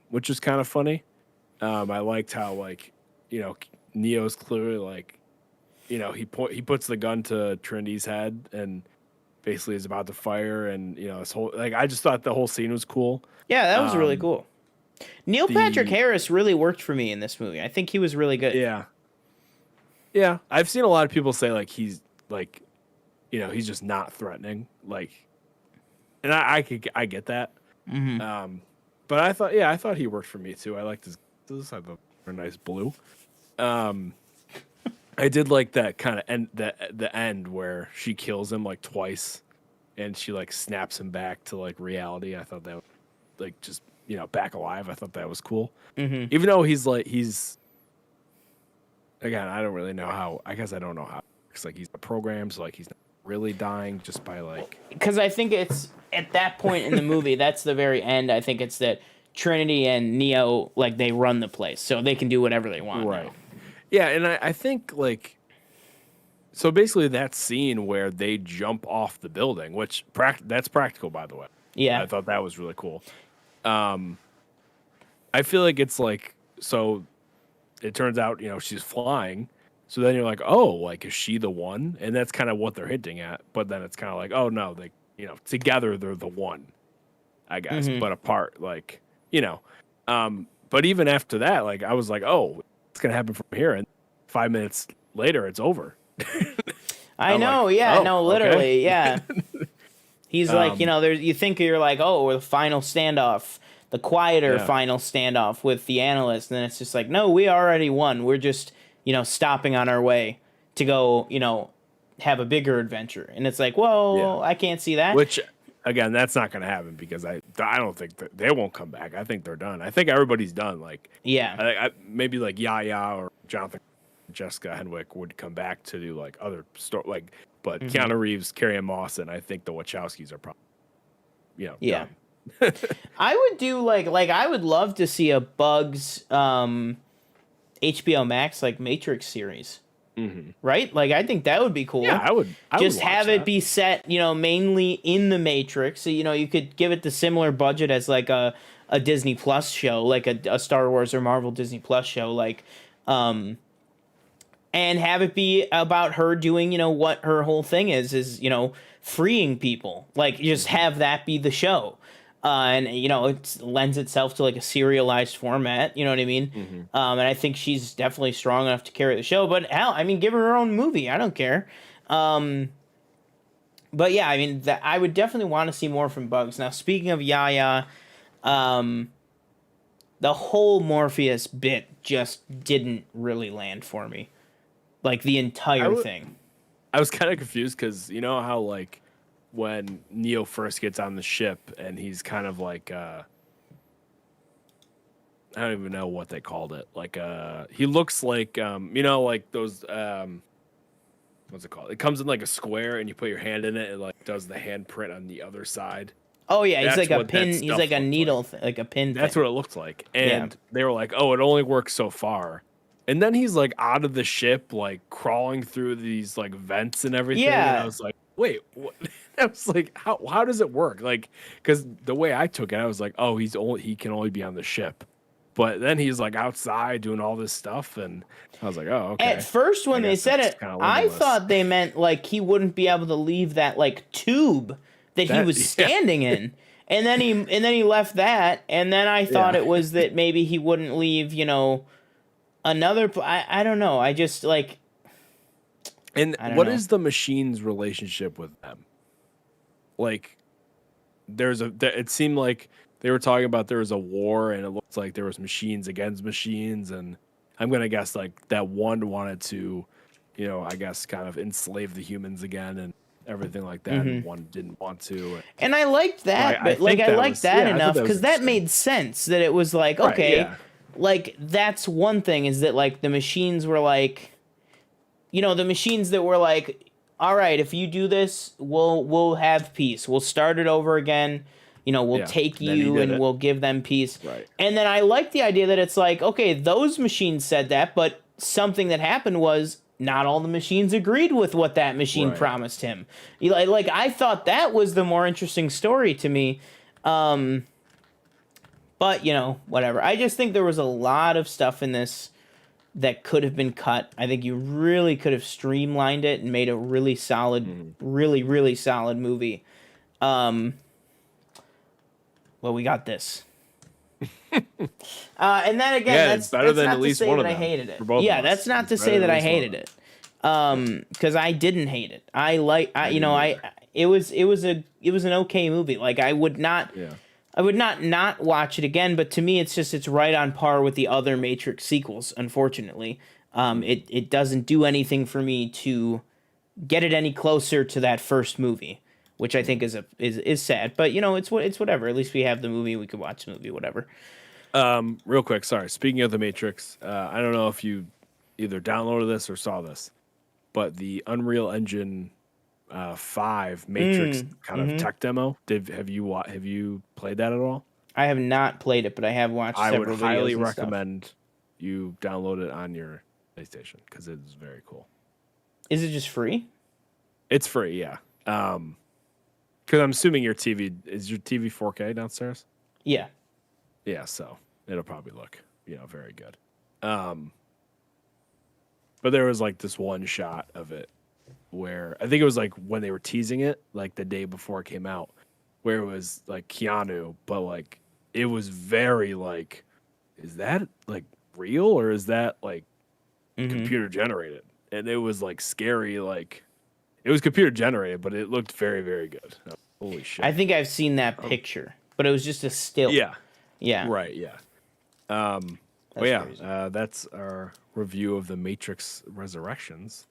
which is kind of funny. I liked how like Neo's clearly like he puts the gun to Trinity's head and basically is about to fire, and this whole like I just thought the whole scene was cool. Yeah, that was really cool. Neil Patrick The Harris really worked for me in this movie. I think he was really good. Yeah. Yeah, I've seen a lot of people say like he's like, he's just not threatening. Like, and I get that. But I thought he worked for me too. I liked his. I have a nice blue. I did like that kind of end the end where she kills him like twice, and she like snaps him back to like reality. I thought that was, like just back alive. I thought that was cool. Even though he's again, I don't really know how. I guess I don't know how. It's like he's a program, so like he's not really dying just by like. Because I think it's at that point in the movie, that's the very end. I think it's that Trinity and Neo like they run the place, so they can do whatever they want. Right. Now. Yeah, and I think like. So basically, that scene where they jump off the building, which that's practical, by the way. Yeah. I thought that was really cool. I feel like it's like so. It turns out she's flying, so then you're like, oh, like is she the one? And that's kind of what they're hinting at. But then it's kind of like, oh no, they together they're the one, I guess, but apart, like But even after that, like I was like, oh, it's gonna happen from here, and 5 minutes later, it's over. I know, like, yeah, oh, no, literally, okay. yeah. He's like, there's you think you're like, oh, we're the final standoff, the quieter final standoff with the analyst, and then it's just like, no, we already won. We're just, stopping on our way to go, have a bigger adventure. And it's like, well, I can't see that. Which, again, that's not going to happen because I don't think that they won't come back. I think they're done. I think everybody's done. Like, maybe like Yaya or Jonathan, Jessica Henwick would come back to do like other story, like, but Keanu Reeves, Carrie-Anne Moss, and I think the Wachowskis are probably, done. I would do like I would love to see a Bugs HBO Max like Matrix series. Right? Like I think that would be cool. Yeah, I would just have that. it be set, mainly in the Matrix. So, you could give it the similar budget as like a Disney Plus show, like a Star Wars or Marvel Disney Plus show, like and have it be about her doing, what her whole thing is, freeing people. Like just have that be the show. And it lends itself to like a serialized format. You know what I mean? And I think she's definitely strong enough to carry the show. But hell, I mean, give her own movie. I don't care. But yeah, I mean, I would definitely want to see more from Bugs. Now, speaking of Yaya, The whole Morpheus bit just didn't really land for me. Like the entire thing. I was kind of confused because you know how like when Neo first gets on the ship and he's kind of like I don't even know what they called it. Like he looks like you know like those what's it called? It comes in like a square and you put your hand in it and like does the handprint on the other side. Oh yeah, he's That's like a what that pin. He's stuff like a looked needle, like. like a pin. That's thing. what it looked like. Yeah. And they were like, "Oh, it only works so far." And then he's like out of the ship, like crawling through these like vents and everything. And I Yeah. was like, "Wait, what?" I was like, "How does it work?" Like, because the way I took it, I was like, "Oh, he can only be on the ship." But then he's like outside doing all this stuff, and I was like, "Oh, okay." At first, when I they guess said it's it, kind of I limitless. thought they meant like he wouldn't be able to leave that like tube that he was Yeah, standing in. And then he left that, and then I thought yeah. it was that maybe he wouldn't leave, another. I don't know. I just like And I don't what know. is the machine's relationship with them? Like, it seemed like they were talking about there was a war and it looks like there was machines against machines, and I'm gonna guess like that one wanted to, I guess kind of enslave the humans again and everything like that, and one didn't want to. And I liked So that, I but like think I that liked was that I thought enough that was because that interesting. made sense. That it was like Right, okay, yeah. like that's one thing is that like the machines were like, the machines that were like, all right, if you do this, we'll have peace. We'll start it over again. We'll Yeah. take And then he you did and it. we'll give them peace. Right. And then I like the idea that it's like, okay, those machines said that, but something that happened was not all the machines agreed with what that machine Right. promised him. Like I thought that was the more interesting story to me. But whatever. I just think there was a lot of stuff in this that could have been cut. I think you really could have streamlined it and made a really solid, really, really solid movie. Well, we got this. And then again, Yeah, it's better than not at to least say one that of I them hated it. for both Yeah, of us. that's not It's to better say than that at I least one of hated it. Because I didn't hate it. didn't either. It was an okay movie. Like I would not Yeah. not watch it again, but to me it's right on par with the other Matrix sequels, unfortunately. It doesn't do anything for me to get it any closer to that first movie, which I think is sad. But it's whatever. At least we have the movie. We could watch the movie. Whatever. Real quick, sorry. Speaking of the Matrix, I don't know if you either downloaded this or saw this, but the Unreal Engine 5 Matrix kind of tech demo. Have you played that at all? I have not played it, but I have watched I would several highly videos and stuff. recommend you download it on your PlayStation because it is very cool. Is it just free? It's free, yeah. Because I'm assuming your TV 4K downstairs. Yeah. Yeah, so it'll probably look, very good. But there was like this one shot of it where I think it was like when they were teasing it, like the day before it came out, where it was like Keanu, but like it was very like, is that like real or is that like computer generated? And it was like scary, like it was computer generated, but it looked very, very good. Holy shit. I think I've seen that picture, but it was just a still. Yeah. Yeah. Right, yeah. But yeah, that's our review of the Matrix Resurrections.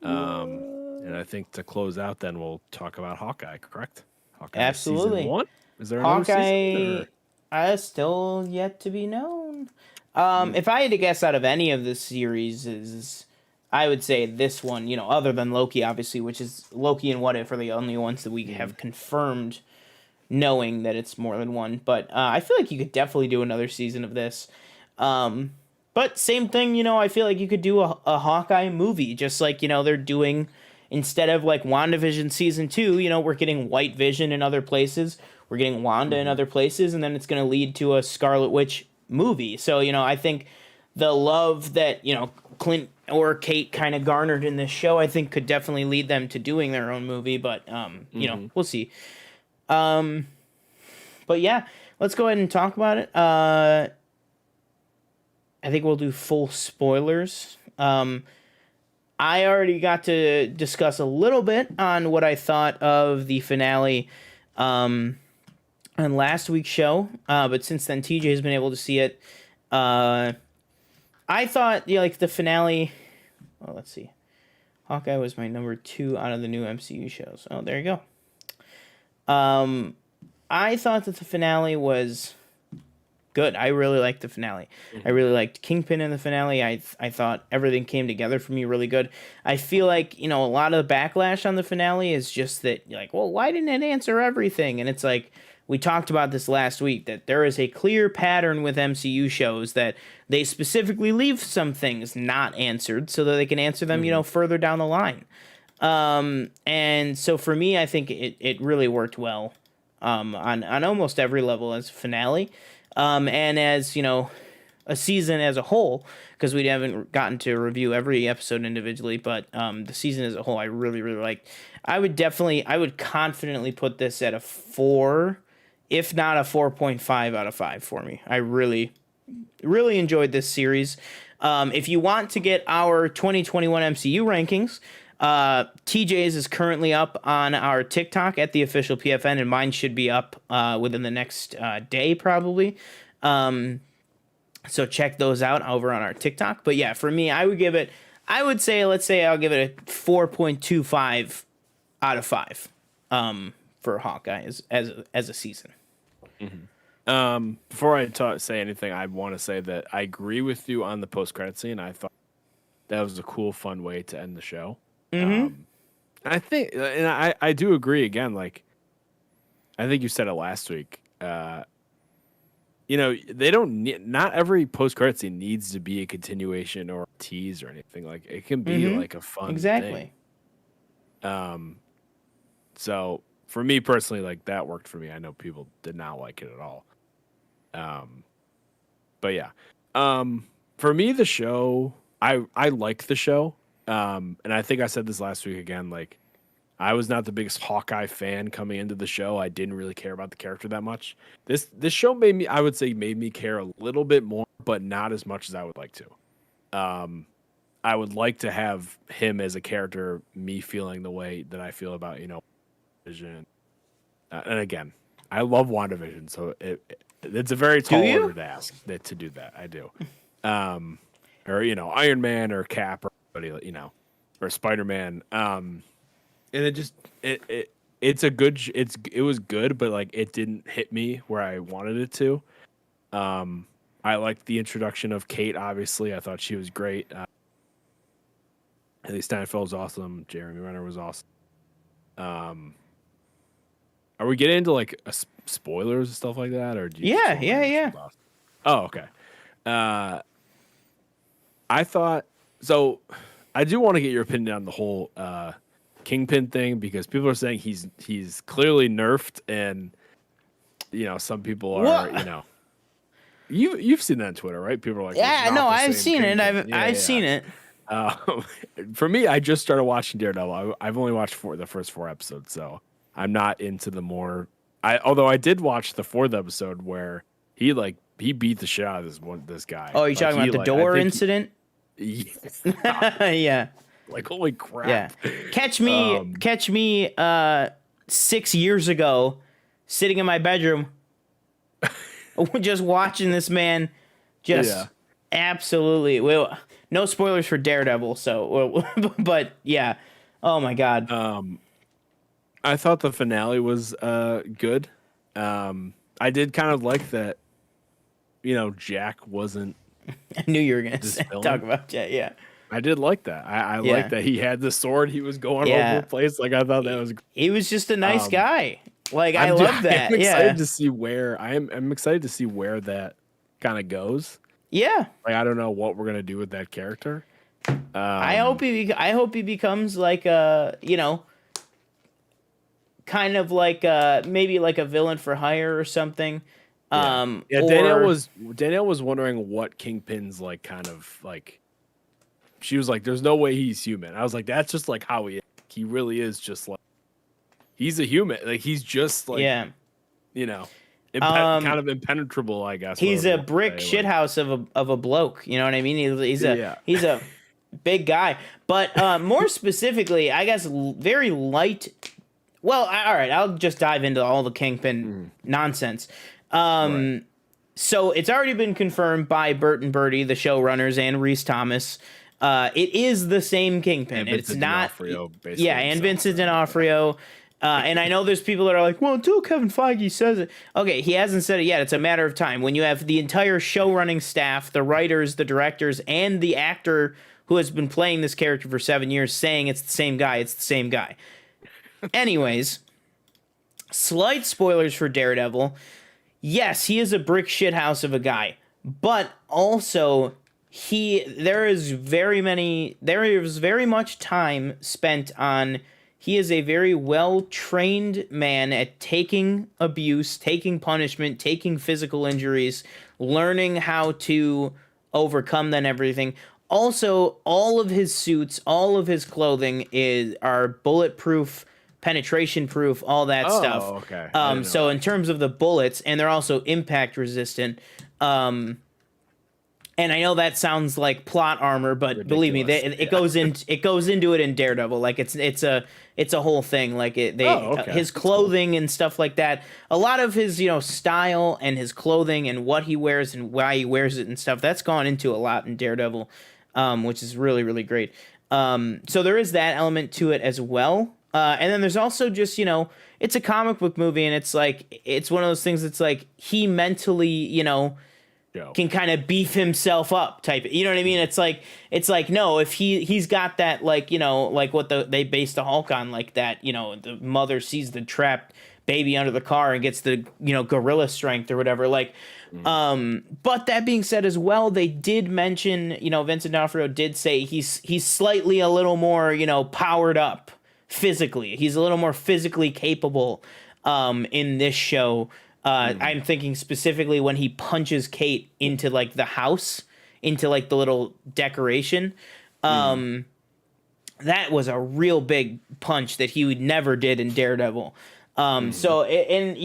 And I think to close out, then we'll talk about Hawkeye. Correct? Hawkeye Absolutely. Season 1. Is there another season? Hawkeye, still yet to be known. If I had to guess out of any of the series, I would say this one. Other than Loki, obviously, which is Loki and What If are the only ones that we have confirmed, knowing that it's more than one. But I feel like you could definitely do another season of this. But same thing, I feel like you could do a Hawkeye movie, just like, they're doing, instead of like WandaVision season 2, we're getting White Vision in other places, we're getting Wanda in other places, and then it's going to lead to a Scarlet Witch movie. So, I think the love that, Clint or Kate kind of garnered in this show, I think could definitely lead them to doing their own movie, but, we'll see. But yeah, let's go ahead and talk about it. I think we'll do full spoilers. I already got to discuss a little bit on what I thought of the finale. on last week's show, but since then TJ has been able to see it. Uh, I thought, like the finale. Oh, let's see. Hawkeye was my number 2 out of the new MCU shows. Oh, there you go. I thought that the finale was good. I really liked the finale. I really liked Kingpin in the finale. I thought everything came together for me really good. I feel like, a lot of the backlash on the finale is just that, like, well, why didn't it answer everything? And it's like, we talked about this last week, that there is a clear pattern with MCU shows that they specifically leave some things not answered so that they can answer them, further down the line. And so for me, I think it really worked well on almost every level as a finale. And as, a season as a whole, because we haven't gotten to review every episode individually, but the season as a whole, I really, really liked. I would confidently put this at a 4, if not a 4.5 out of 5 for me. I really, really enjoyed this series. If you want to get our 2021 MCU rankings, TJ's is currently up on our TikTok at the official PFN, and mine should be up within the next day probably. So check those out over on our TikTok. But yeah, for me, let's say I'll give it a 4.25 out of 5 for Hawkeye as a season. Before I say anything, I want to say that I agree with you on the post-credit scene. I thought that was a cool, fun way to end the show. I think, and I do agree again. Like, I think you said it last week. They don't need, not every post-credit scene needs to be a continuation or a tease or anything. Like, it can be like a fun thing. So for me personally, like, that worked for me. I know people did not like it at all. But yeah, for me, the show, I like the show. And I think I said this last week again, like, I was not the biggest Hawkeye fan coming into the show. I didn't really care about the character that much. This show made me care a little bit more, but not as much as I would like to. I would like to have him as a character, me feeling the way that I feel about, Vision. And again, I love WandaVision, so it's a very tall order to ask to do that. I do. Or, Iron Man or Cap or anybody, or Spider-Man. And it was good, but like it didn't hit me where I wanted it to. I liked the introduction of Kate. Obviously, I thought she was great. Haley Steinfeld was awesome. Jeremy Renner was awesome. Are we getting into like spoilers and stuff like that, or do you yeah. Oh, okay. I thought so. I do want to get your opinion on the whole Kingpin thing, because people are saying he's clearly nerfed, and some people are you've seen that on Twitter, right? People are like, yeah, no, I've seen it. I've seen it. For me, I just started watching Daredevil. I've only watched the first 4 episodes, so I'm not into the more. Although I did watch the 4th episode where he beat the shit out of this guy. Oh, you're talking about the door incident? Yeah. Like, holy crap. Yeah. Catch me 6 years ago sitting in my bedroom just watching this man absolutely. Well, no spoilers for Daredevil, so but yeah. Oh my god. I thought the finale was good. I did kind of like that, Jack wasn't. I knew you were going to talk about Jack, yeah. I did like that. I like that he had the sword. He was going over the place. Like, I thought that was. He was just a nice guy. Like, I love that. I'm excited to see where I'm excited to see where that kind of goes. Yeah. Like, I don't know what we're gonna do with that character. I hope he becomes like a kind of like maybe like a villain for hire or something. Danielle was wondering what Kingpin's like, kind of like. She was like, "There's no way he's human." I was like, "That's just like how he is. He really is just like he's a human. Like, he's just like kind of impenetrable, I guess." He's a brick shithouse of a bloke. You know what I mean? He's a big guy. But more specifically, I guess very light well, all right, I'll just dive into all the Kingpin nonsense. Right. So it's already been confirmed by Bert and Bertie, the showrunners, and Reese Thomas. It is the same Kingpin. And It's Vincent not. D'Onofrio, basically Yeah, and himself, Vincent right? D'Onofrio. And I know there's people that are like, well, until Kevin Feige says it. Okay, he hasn't said it yet. It's a matter of time. When you have the entire show running staff, the writers, the directors, and the actor who has been playing this character for 7 years saying it's the same guy, it's the same guy. Anyways, slight spoilers for Daredevil. Yes, he is a brick shithouse of a guy, but also there is very much time spent on. He is a very well trained man at taking abuse, taking punishment, taking physical injuries, learning how to overcome them, everything. Also, all of his suits, all of his clothing are bulletproof, penetration proof, all that stuff. Okay. I didn't know So that. in terms of the bullets, and they're also impact resistant. And I know that sounds like plot armor, but believe me, Ridiculous. it goes into it in Daredevil. Like it's a whole thing. Like Okay. his That's clothing and stuff like that. A lot of his style and his clothing and what he wears and why he wears it and stuff. That's gone into a lot in Daredevil, which is really really great. So there is that element to it as well. And then there's also just it's a comic book movie, and it's like it's one of those things that's like he mentally can kind of beef himself up type. You know what I mean? It's like no, if he's got that like like what they based the Hulk on, like that the mother sees the trapped baby under the car and gets the gorilla strength or whatever. Like, but that being said as well, they did mention Vincent D'Onofrio did say he's slightly a little more powered up physically. He's a little more physically capable in this show. I'm thinking specifically when he punches Kate into like the house, into like the little decoration. That was a real big punch that he never did in Daredevil. So, and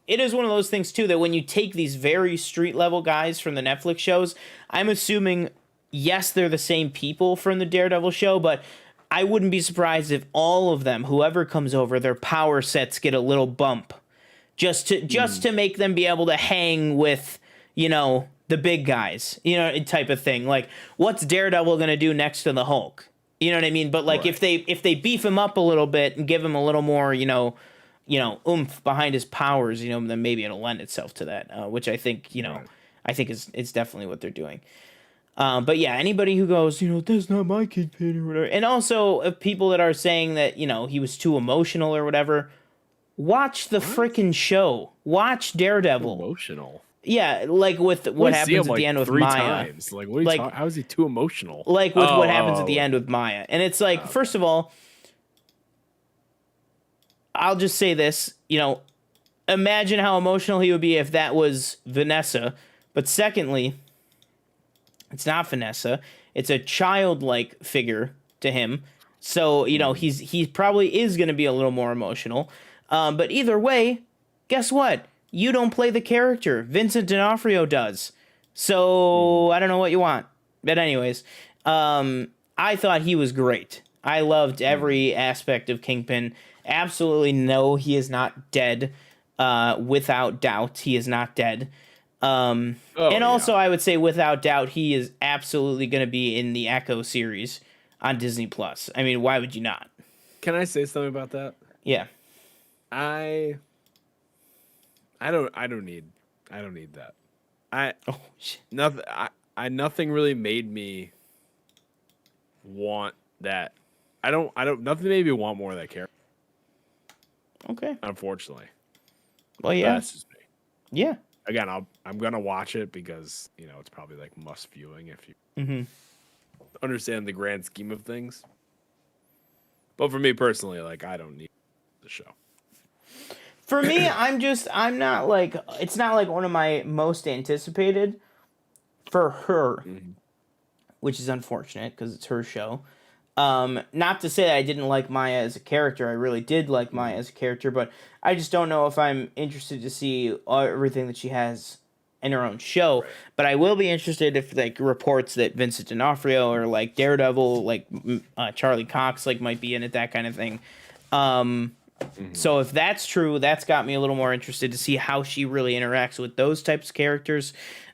it is one of those things too that when you take these very street level guys from the Netflix shows, I'm assuming, yes, they're the same people from the Daredevil show, but I wouldn't be surprised if all of them, whoever comes over, their power sets get a little bump. Just to make them be able to hang with, the big guys, type of thing. Like, what's Daredevil gonna do next to the Hulk? You know what I mean? But like, Right. if they beef him up a little bit and give him a little more, oomph behind his powers, then maybe it'll lend itself to that. Which I think, Right. I think it's definitely what they're doing. But yeah, anybody who goes, that's not my Kingpin or whatever, and also people that are saying that he was too emotional or whatever. Watch the frickin' show. Watch Daredevil. Emotional. Yeah, like with what happens at the end with three Maya. times. Like, what are you how is he too emotional? Like with what happens at the end with Maya. And it's like, first of all, I'll just say this, imagine how emotional he would be if that was Vanessa. But secondly, it's not Vanessa. It's a childlike figure to him. So, he probably is going to be a little more emotional. But either way, guess what? You don't play the character. Vincent D'Onofrio does. So I don't know what you want. But anyways, I thought he was great. I loved every aspect of Kingpin. Absolutely no, he is not dead. Without doubt, he is not dead. And also, I would say without doubt, he is absolutely going to be in the Echo series on Disney Plus. I mean, why would you not? Can I say something about that? Yeah. I don't need that. Nothing really made me want that. Nothing made me want more of that character. Okay. Unfortunately. Well, yeah. That's just me. Yeah. Again, I'm gonna watch it because it's probably like must viewing if you understand the grand scheme of things. But for me personally, like I don't need the show. For me, I'm not like, it's not like one of my most anticipated for her, which is unfortunate because it's her show. Not to say that I didn't like Maya as a character. I really did like Maya as a character, but I just don't know if I'm interested to see everything that she has in her own show. Right. But I will be interested if like reports that Vincent D'Onofrio or like Daredevil, like Charlie Cox, like might be in it, that kind of thing. So if that's true, that's got me a little more interested to see how she really interacts with those types of characters.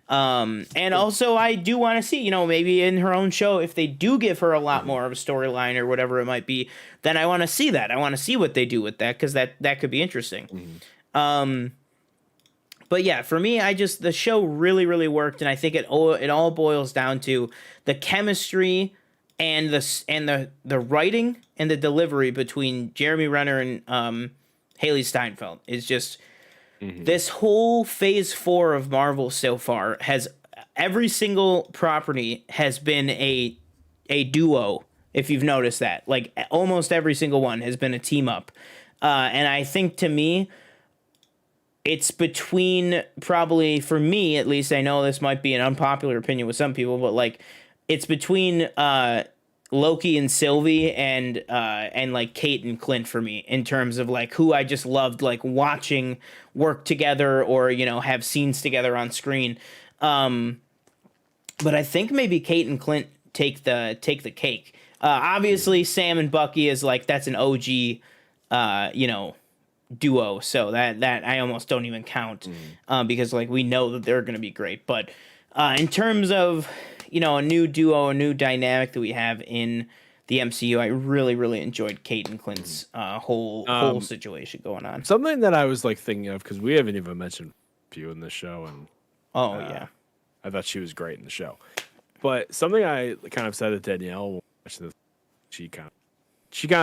And also I do want to see, you know, maybe in her own show, if they do give her a lot more of a storyline or whatever it might be, then I want to see that. I want to see what they do with that, because that could be interesting. But yeah, for me, the show really, really worked, and I think it all boils down to the chemistry and the writing and the delivery between Jeremy Renner and Haley Steinfeld. Is just this whole phase 4 of Marvel so far has every single property has been a duo. If you've noticed that, like almost every single one has been a team up, and I think to me, it's between, probably for me at least, I know this might be an unpopular opinion with some people, but like it's between Loki and Sylvie and like Kate and Clint for me, in terms of like who I just loved like watching work together, or you know, have scenes together on screen. But I think maybe Kate and Clint take the cake. Obviously Sam and Bucky is like, that's an OG you know, duo, so that I almost don't even count, because like we know that they're going to be great. But in terms of, you know, a new duo, a new dynamic that we have in the MCU, I really, really enjoyed Kate and Clint's whole situation going on. Something that I was like thinking of, because we haven't even mentioned you in the show, and yeah, I thought she was great in the show. But something I kind of said to Danielle watching this, she kind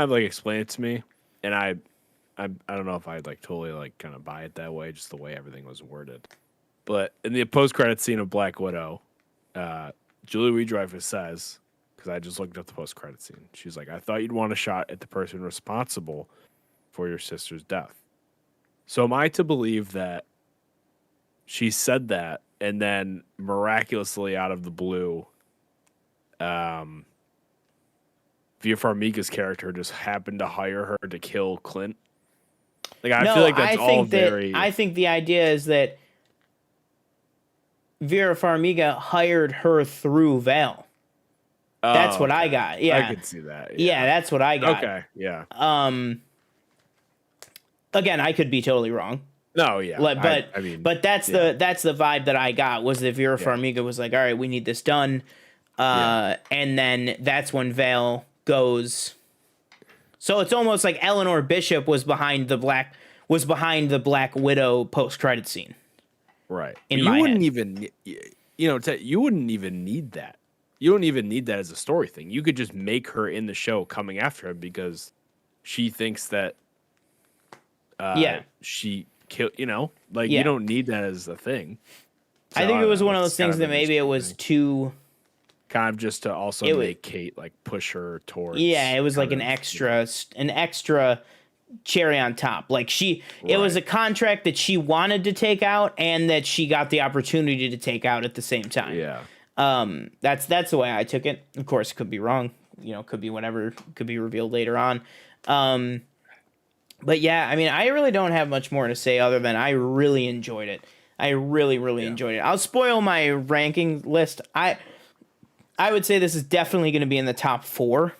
of like explained it to me, and I don't know if I'd like totally like kind of buy it that way, just the way everything was worded. But in the post-credit scene of Black Widow, Julie Louis-Dreyfus says, because I just looked up the post-credit scene, she's like, "I thought you'd want a shot at the person responsible for your sister's death." So am I to believe that she said that, and then miraculously out of the blue, Via Farmiga's character just happened to hire her to kill Clint? Like, I feel like that's all very... I think the idea is that Vera Farmiga hired her through Val. That's what I got. Yeah, I could see that. Yeah, that's what I got. Okay, yeah. Again, I could be totally wrong. No, yeah. But that's the vibe that I got, was that Vera Farmiga was like, "All right, we need this done," and then that's when Val goes. So it's almost like Eleanor Bishop was behind the Black Widow post-credit scene. Right. You wouldn't even, you wouldn't even need that. You don't even need that as a story thing. You could just make her in the show coming after him because she thinks that she killed, you know? Like, you don't need that as a thing. So, I think it was one of those things that maybe it was too... Kind of just to also make Kate like push her towards. Yeah, it was like an extra cherry on top. Like it was a contract that she wanted to take out, and that she got the opportunity to take out at the same time. Yeah. That's the way I took it. Of course, it could be wrong. You know, could be whatever. Could be revealed later on. But yeah, I mean, I really don't have much more to say other than I really enjoyed it. I really, really enjoyed it. I'll spoil my ranking list. I would say this is definitely going to be in the top 4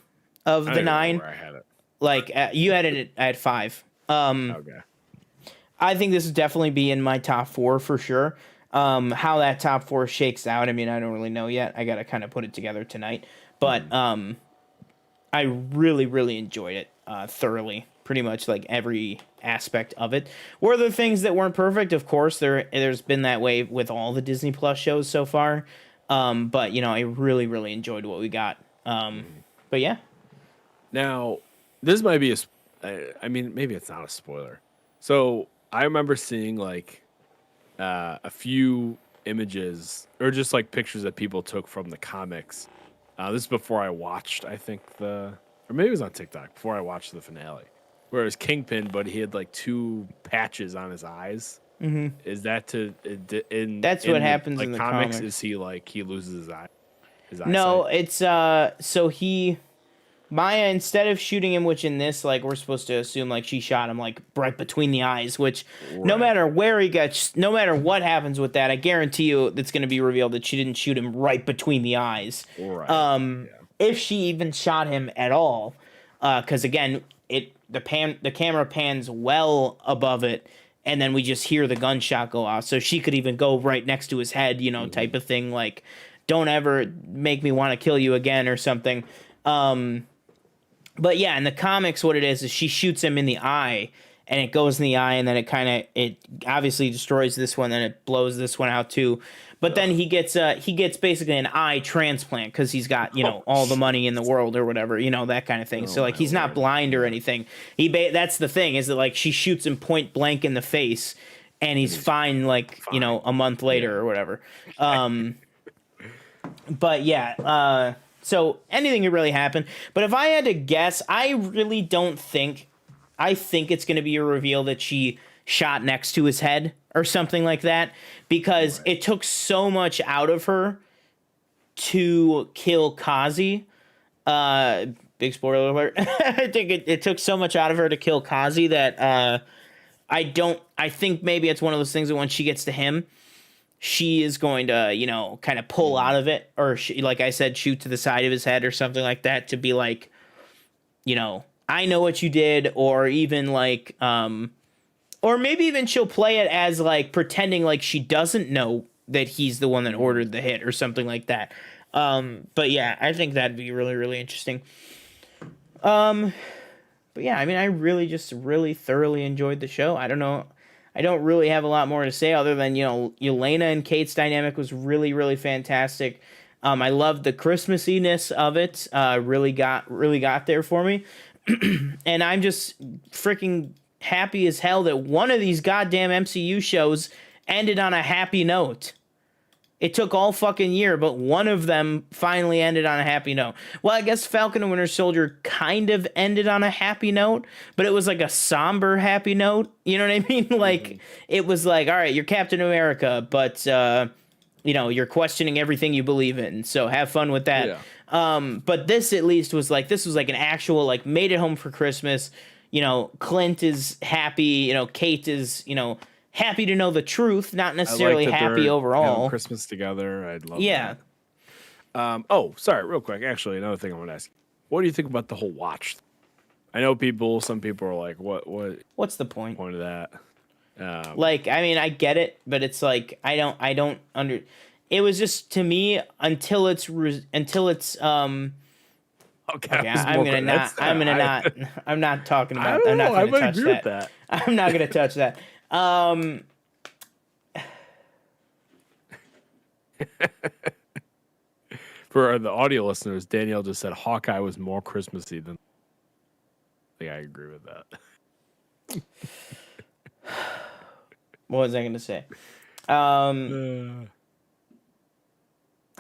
of the 9. Where I had it. Like you had it at 5. Okay. I think this would definitely be in my top 4 for sure. How that top 4 shakes out, I mean, I don't really know yet. I got to kind of put it together tonight. But I really, really enjoyed it thoroughly. Pretty much like every aspect of it. Were there things that weren't perfect? Of course, there's been that way with all the Disney Plus shows so far. But you know, I really, really enjoyed what we got. But yeah. Now, this might be I mean, maybe it's not a spoiler. So I remember seeing like a few images or just like pictures that people took from the comics. This is before I watched, I think or maybe it was on TikTok before I watched the finale, where it was Kingpin, but he had like 2 patches on his eyes. Mm-hmm. Is that that's what happens in the comics? Is he like he loses his eye? No, it's so Maya, instead of shooting him, which in this, like, we're supposed to assume like she shot him like right between the eyes, which no matter where he gets, no matter what happens with that, I guarantee you it's going to be revealed that she didn't shoot him right between the eyes. Right. If she even shot him at all, because again, the camera pans well above it, and then we just hear the gunshot go off. So she could even go right next to his head, type of thing, like, don't ever make me want to kill you again or something. But yeah, in the comics, what it is she shoots him in the eye, and it goes in the eye, and then it obviously destroys this one, then it blows this one out too. But then he gets basically an eye transplant because he's got all the money in the world or whatever, that kind of thing. So like he's not blind or anything. That's the thing, is that like she shoots him point blank in the face, and he's fine like a month later or whatever. But yeah, so anything could really happen. But if I had to guess, I really don't think. I think it's going to be a reveal that she shot next to his head or something like that, because it took so much out of her to kill Kazi. Big spoiler alert. I think it took so much out of her to kill Kazi that I think maybe it's one of those things that when she gets to him, she is going to, kind of pull out of it, or like I said, shoot to the side of his head or something like that, to be like, I know what you did, or even like, or maybe even she'll play it as like pretending like she doesn't know that he's the one that ordered the hit or something like that. But yeah, I think that'd be really, really interesting. But yeah, I mean, I really thoroughly enjoyed the show. I don't know. I don't really have a lot more to say other than, Elena and Kate's dynamic was really, really fantastic. I loved the Christmassiness of it. Really got there for me. And I'm just freaking happy as hell that one of these goddamn MCU shows ended on a happy note. It took all fucking year, but one of them finally ended on a happy note. Well, I guess Falcon and Winter Soldier kind of ended on a happy note, but it was like a somber happy note. You know what I mean? Like, it was like, all right, you're Captain America, but, you're questioning everything you believe in, so have fun with that. Yeah. But this at least was like an actual, like, made it home for Christmas. Clint is happy. Kate is, happy to know the truth, not necessarily happy overall. Christmas together, I'd love that. Oh, sorry, real quick. Actually, another thing I want to ask you. What do you think about the whole watch? I know some people are like, what's the point? Point of that? Like, I mean, I get it, but it's like, I don't it was just, to me, until it's okay, I'm not talking about, I'm not going to touch that. I'm not going to touch that. For the audio listeners, Danielle just said Hawkeye was more Christmassy than. I think I agree with that. What was I going to say? I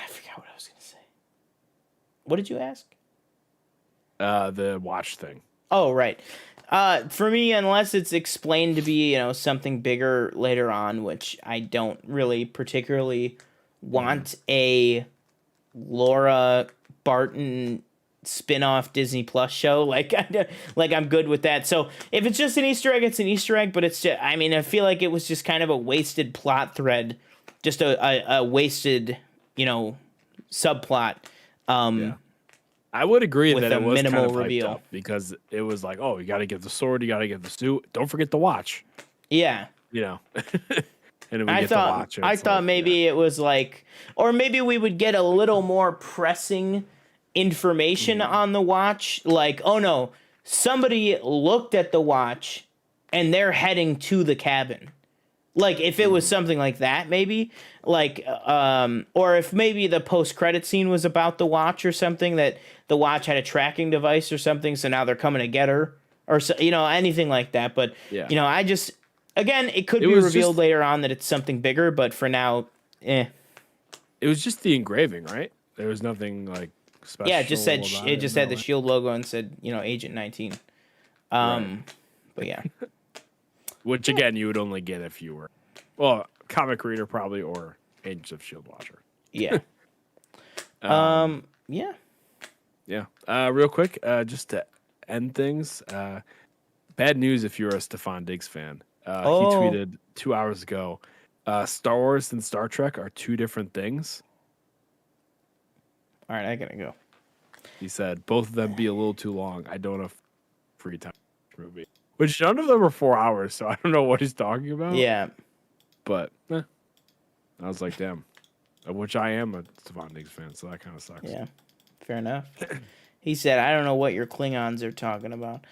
forgot what I was going to say. What did you ask? The watch thing. Oh, right. For me, unless it's explained to be, something bigger later on, which I don't really particularly want a Laura Barton spin-off Disney Plus show. Like I'm good with that. So if it's just an Easter egg, it's an Easter egg, but it's just, I mean, I feel like it was just kind of a wasted plot thread, just a wasted, subplot. Yeah. I would agree that it was minimal kind of reveal up because it was like, oh, you got to get the sword, you got to get the suit. Don't forget the watch. Yeah. And I thought maybe it was like, or maybe we would get a little more pressing information on the watch. Like, oh no, somebody looked at the watch and they're heading to the cabin. Like, if it was something like that, maybe, like, or if maybe the post-credit scene was about the watch or something, that the watch had a tracking device or something, so now they're coming to get her, or so, anything like that. But I just, again, it could be revealed later on that it's something bigger, but for now, It was just the engraving, right? There was nothing like special. Yeah, it just said it just had the Shield logo and said Agent 19. Right. But yeah. Which, again, you would only get if you were, well, comic reader probably, or Agents of S.H.I.E.L.D. watcher. Yeah. Yeah. Yeah. Real quick, just to end things, bad news if you're a Stefan Diggs fan. He tweeted 2 hours ago, Star Wars and Star Trek are two different things. All right, I gotta go. He said, both of them be a little too long. I don't know if free time movie. Which none of them are 4 hours, so I don't know what he's talking about. Yeah. But I was like, damn. Which I am a Stefan Diggs fan, so that kind of sucks. Yeah. Fair enough. He said, I don't know what your Klingons are talking about.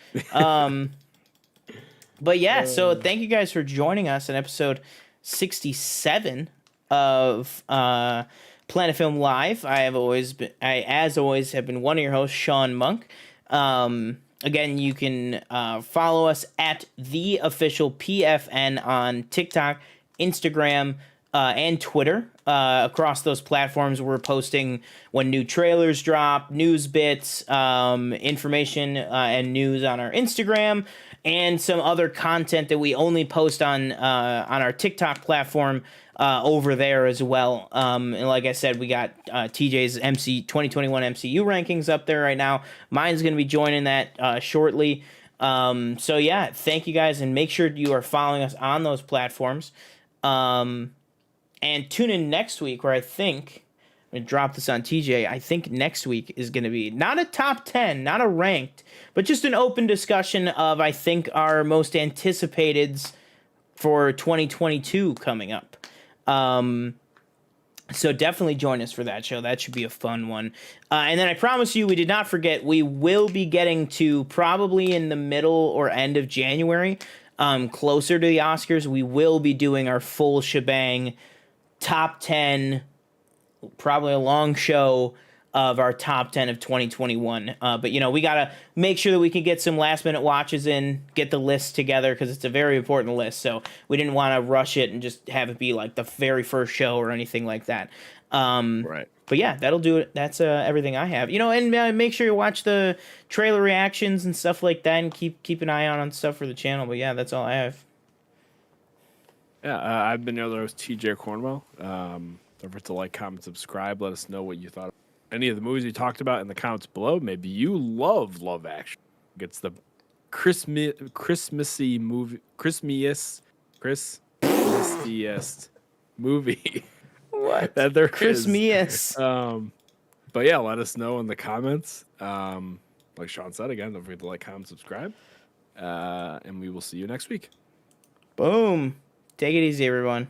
But yeah, so thank you guys for joining us in episode 67 of Planet Film Live. As always, have been one of your hosts, Sean Monk. Again, you can follow us at the official PFN on TikTok, Instagram, and Twitter. Across those platforms, we're posting when new trailers drop, news bits, information, and news on our Instagram, and some other content that we only post on our TikTok platform over there as well. And like I said, we got TJ's 2021 MCU rankings up there right now. Mine's going to be joining that shortly. So yeah, thank you guys, and make sure you are following us on those platforms. And tune in next week, where I think I'm gonna drop this on TJ. I think next week is gonna be not a top 10, not a ranked, but just an open discussion of, I think, our most anticipated for 2022 coming up. So definitely join us for that show. That should be a fun one. And then I promise you, we did not forget, we will be getting to probably in the middle or end of January, closer to the Oscars, we will be doing our full shebang top 10, probably a long show of our top 10 of 2021. But, you know, we got to make sure that we can get some last minute watches in, get the list together, because it's a very important list. So we didn't want to rush it and just have it be like the very first show or anything like that. Right. But yeah, that'll do it. That's everything I have. You know, and make sure you watch the trailer reactions and stuff like that, and keep an eye out on stuff for the channel. But yeah, that's all I have. Yeah, I've been your other host, TJ Cornwell. Don't forget to like, comment, subscribe. Let us know what you thought of any of the movies we talked about in the comments below. Maybe you love Action. It's the Christmassy movie, Christmassiest movie. What? That there Christmas. But yeah, let us know in the comments. Like Sean said, again, don't forget to like, comment, subscribe. And we will see you next week. Boom. Take it easy, everyone.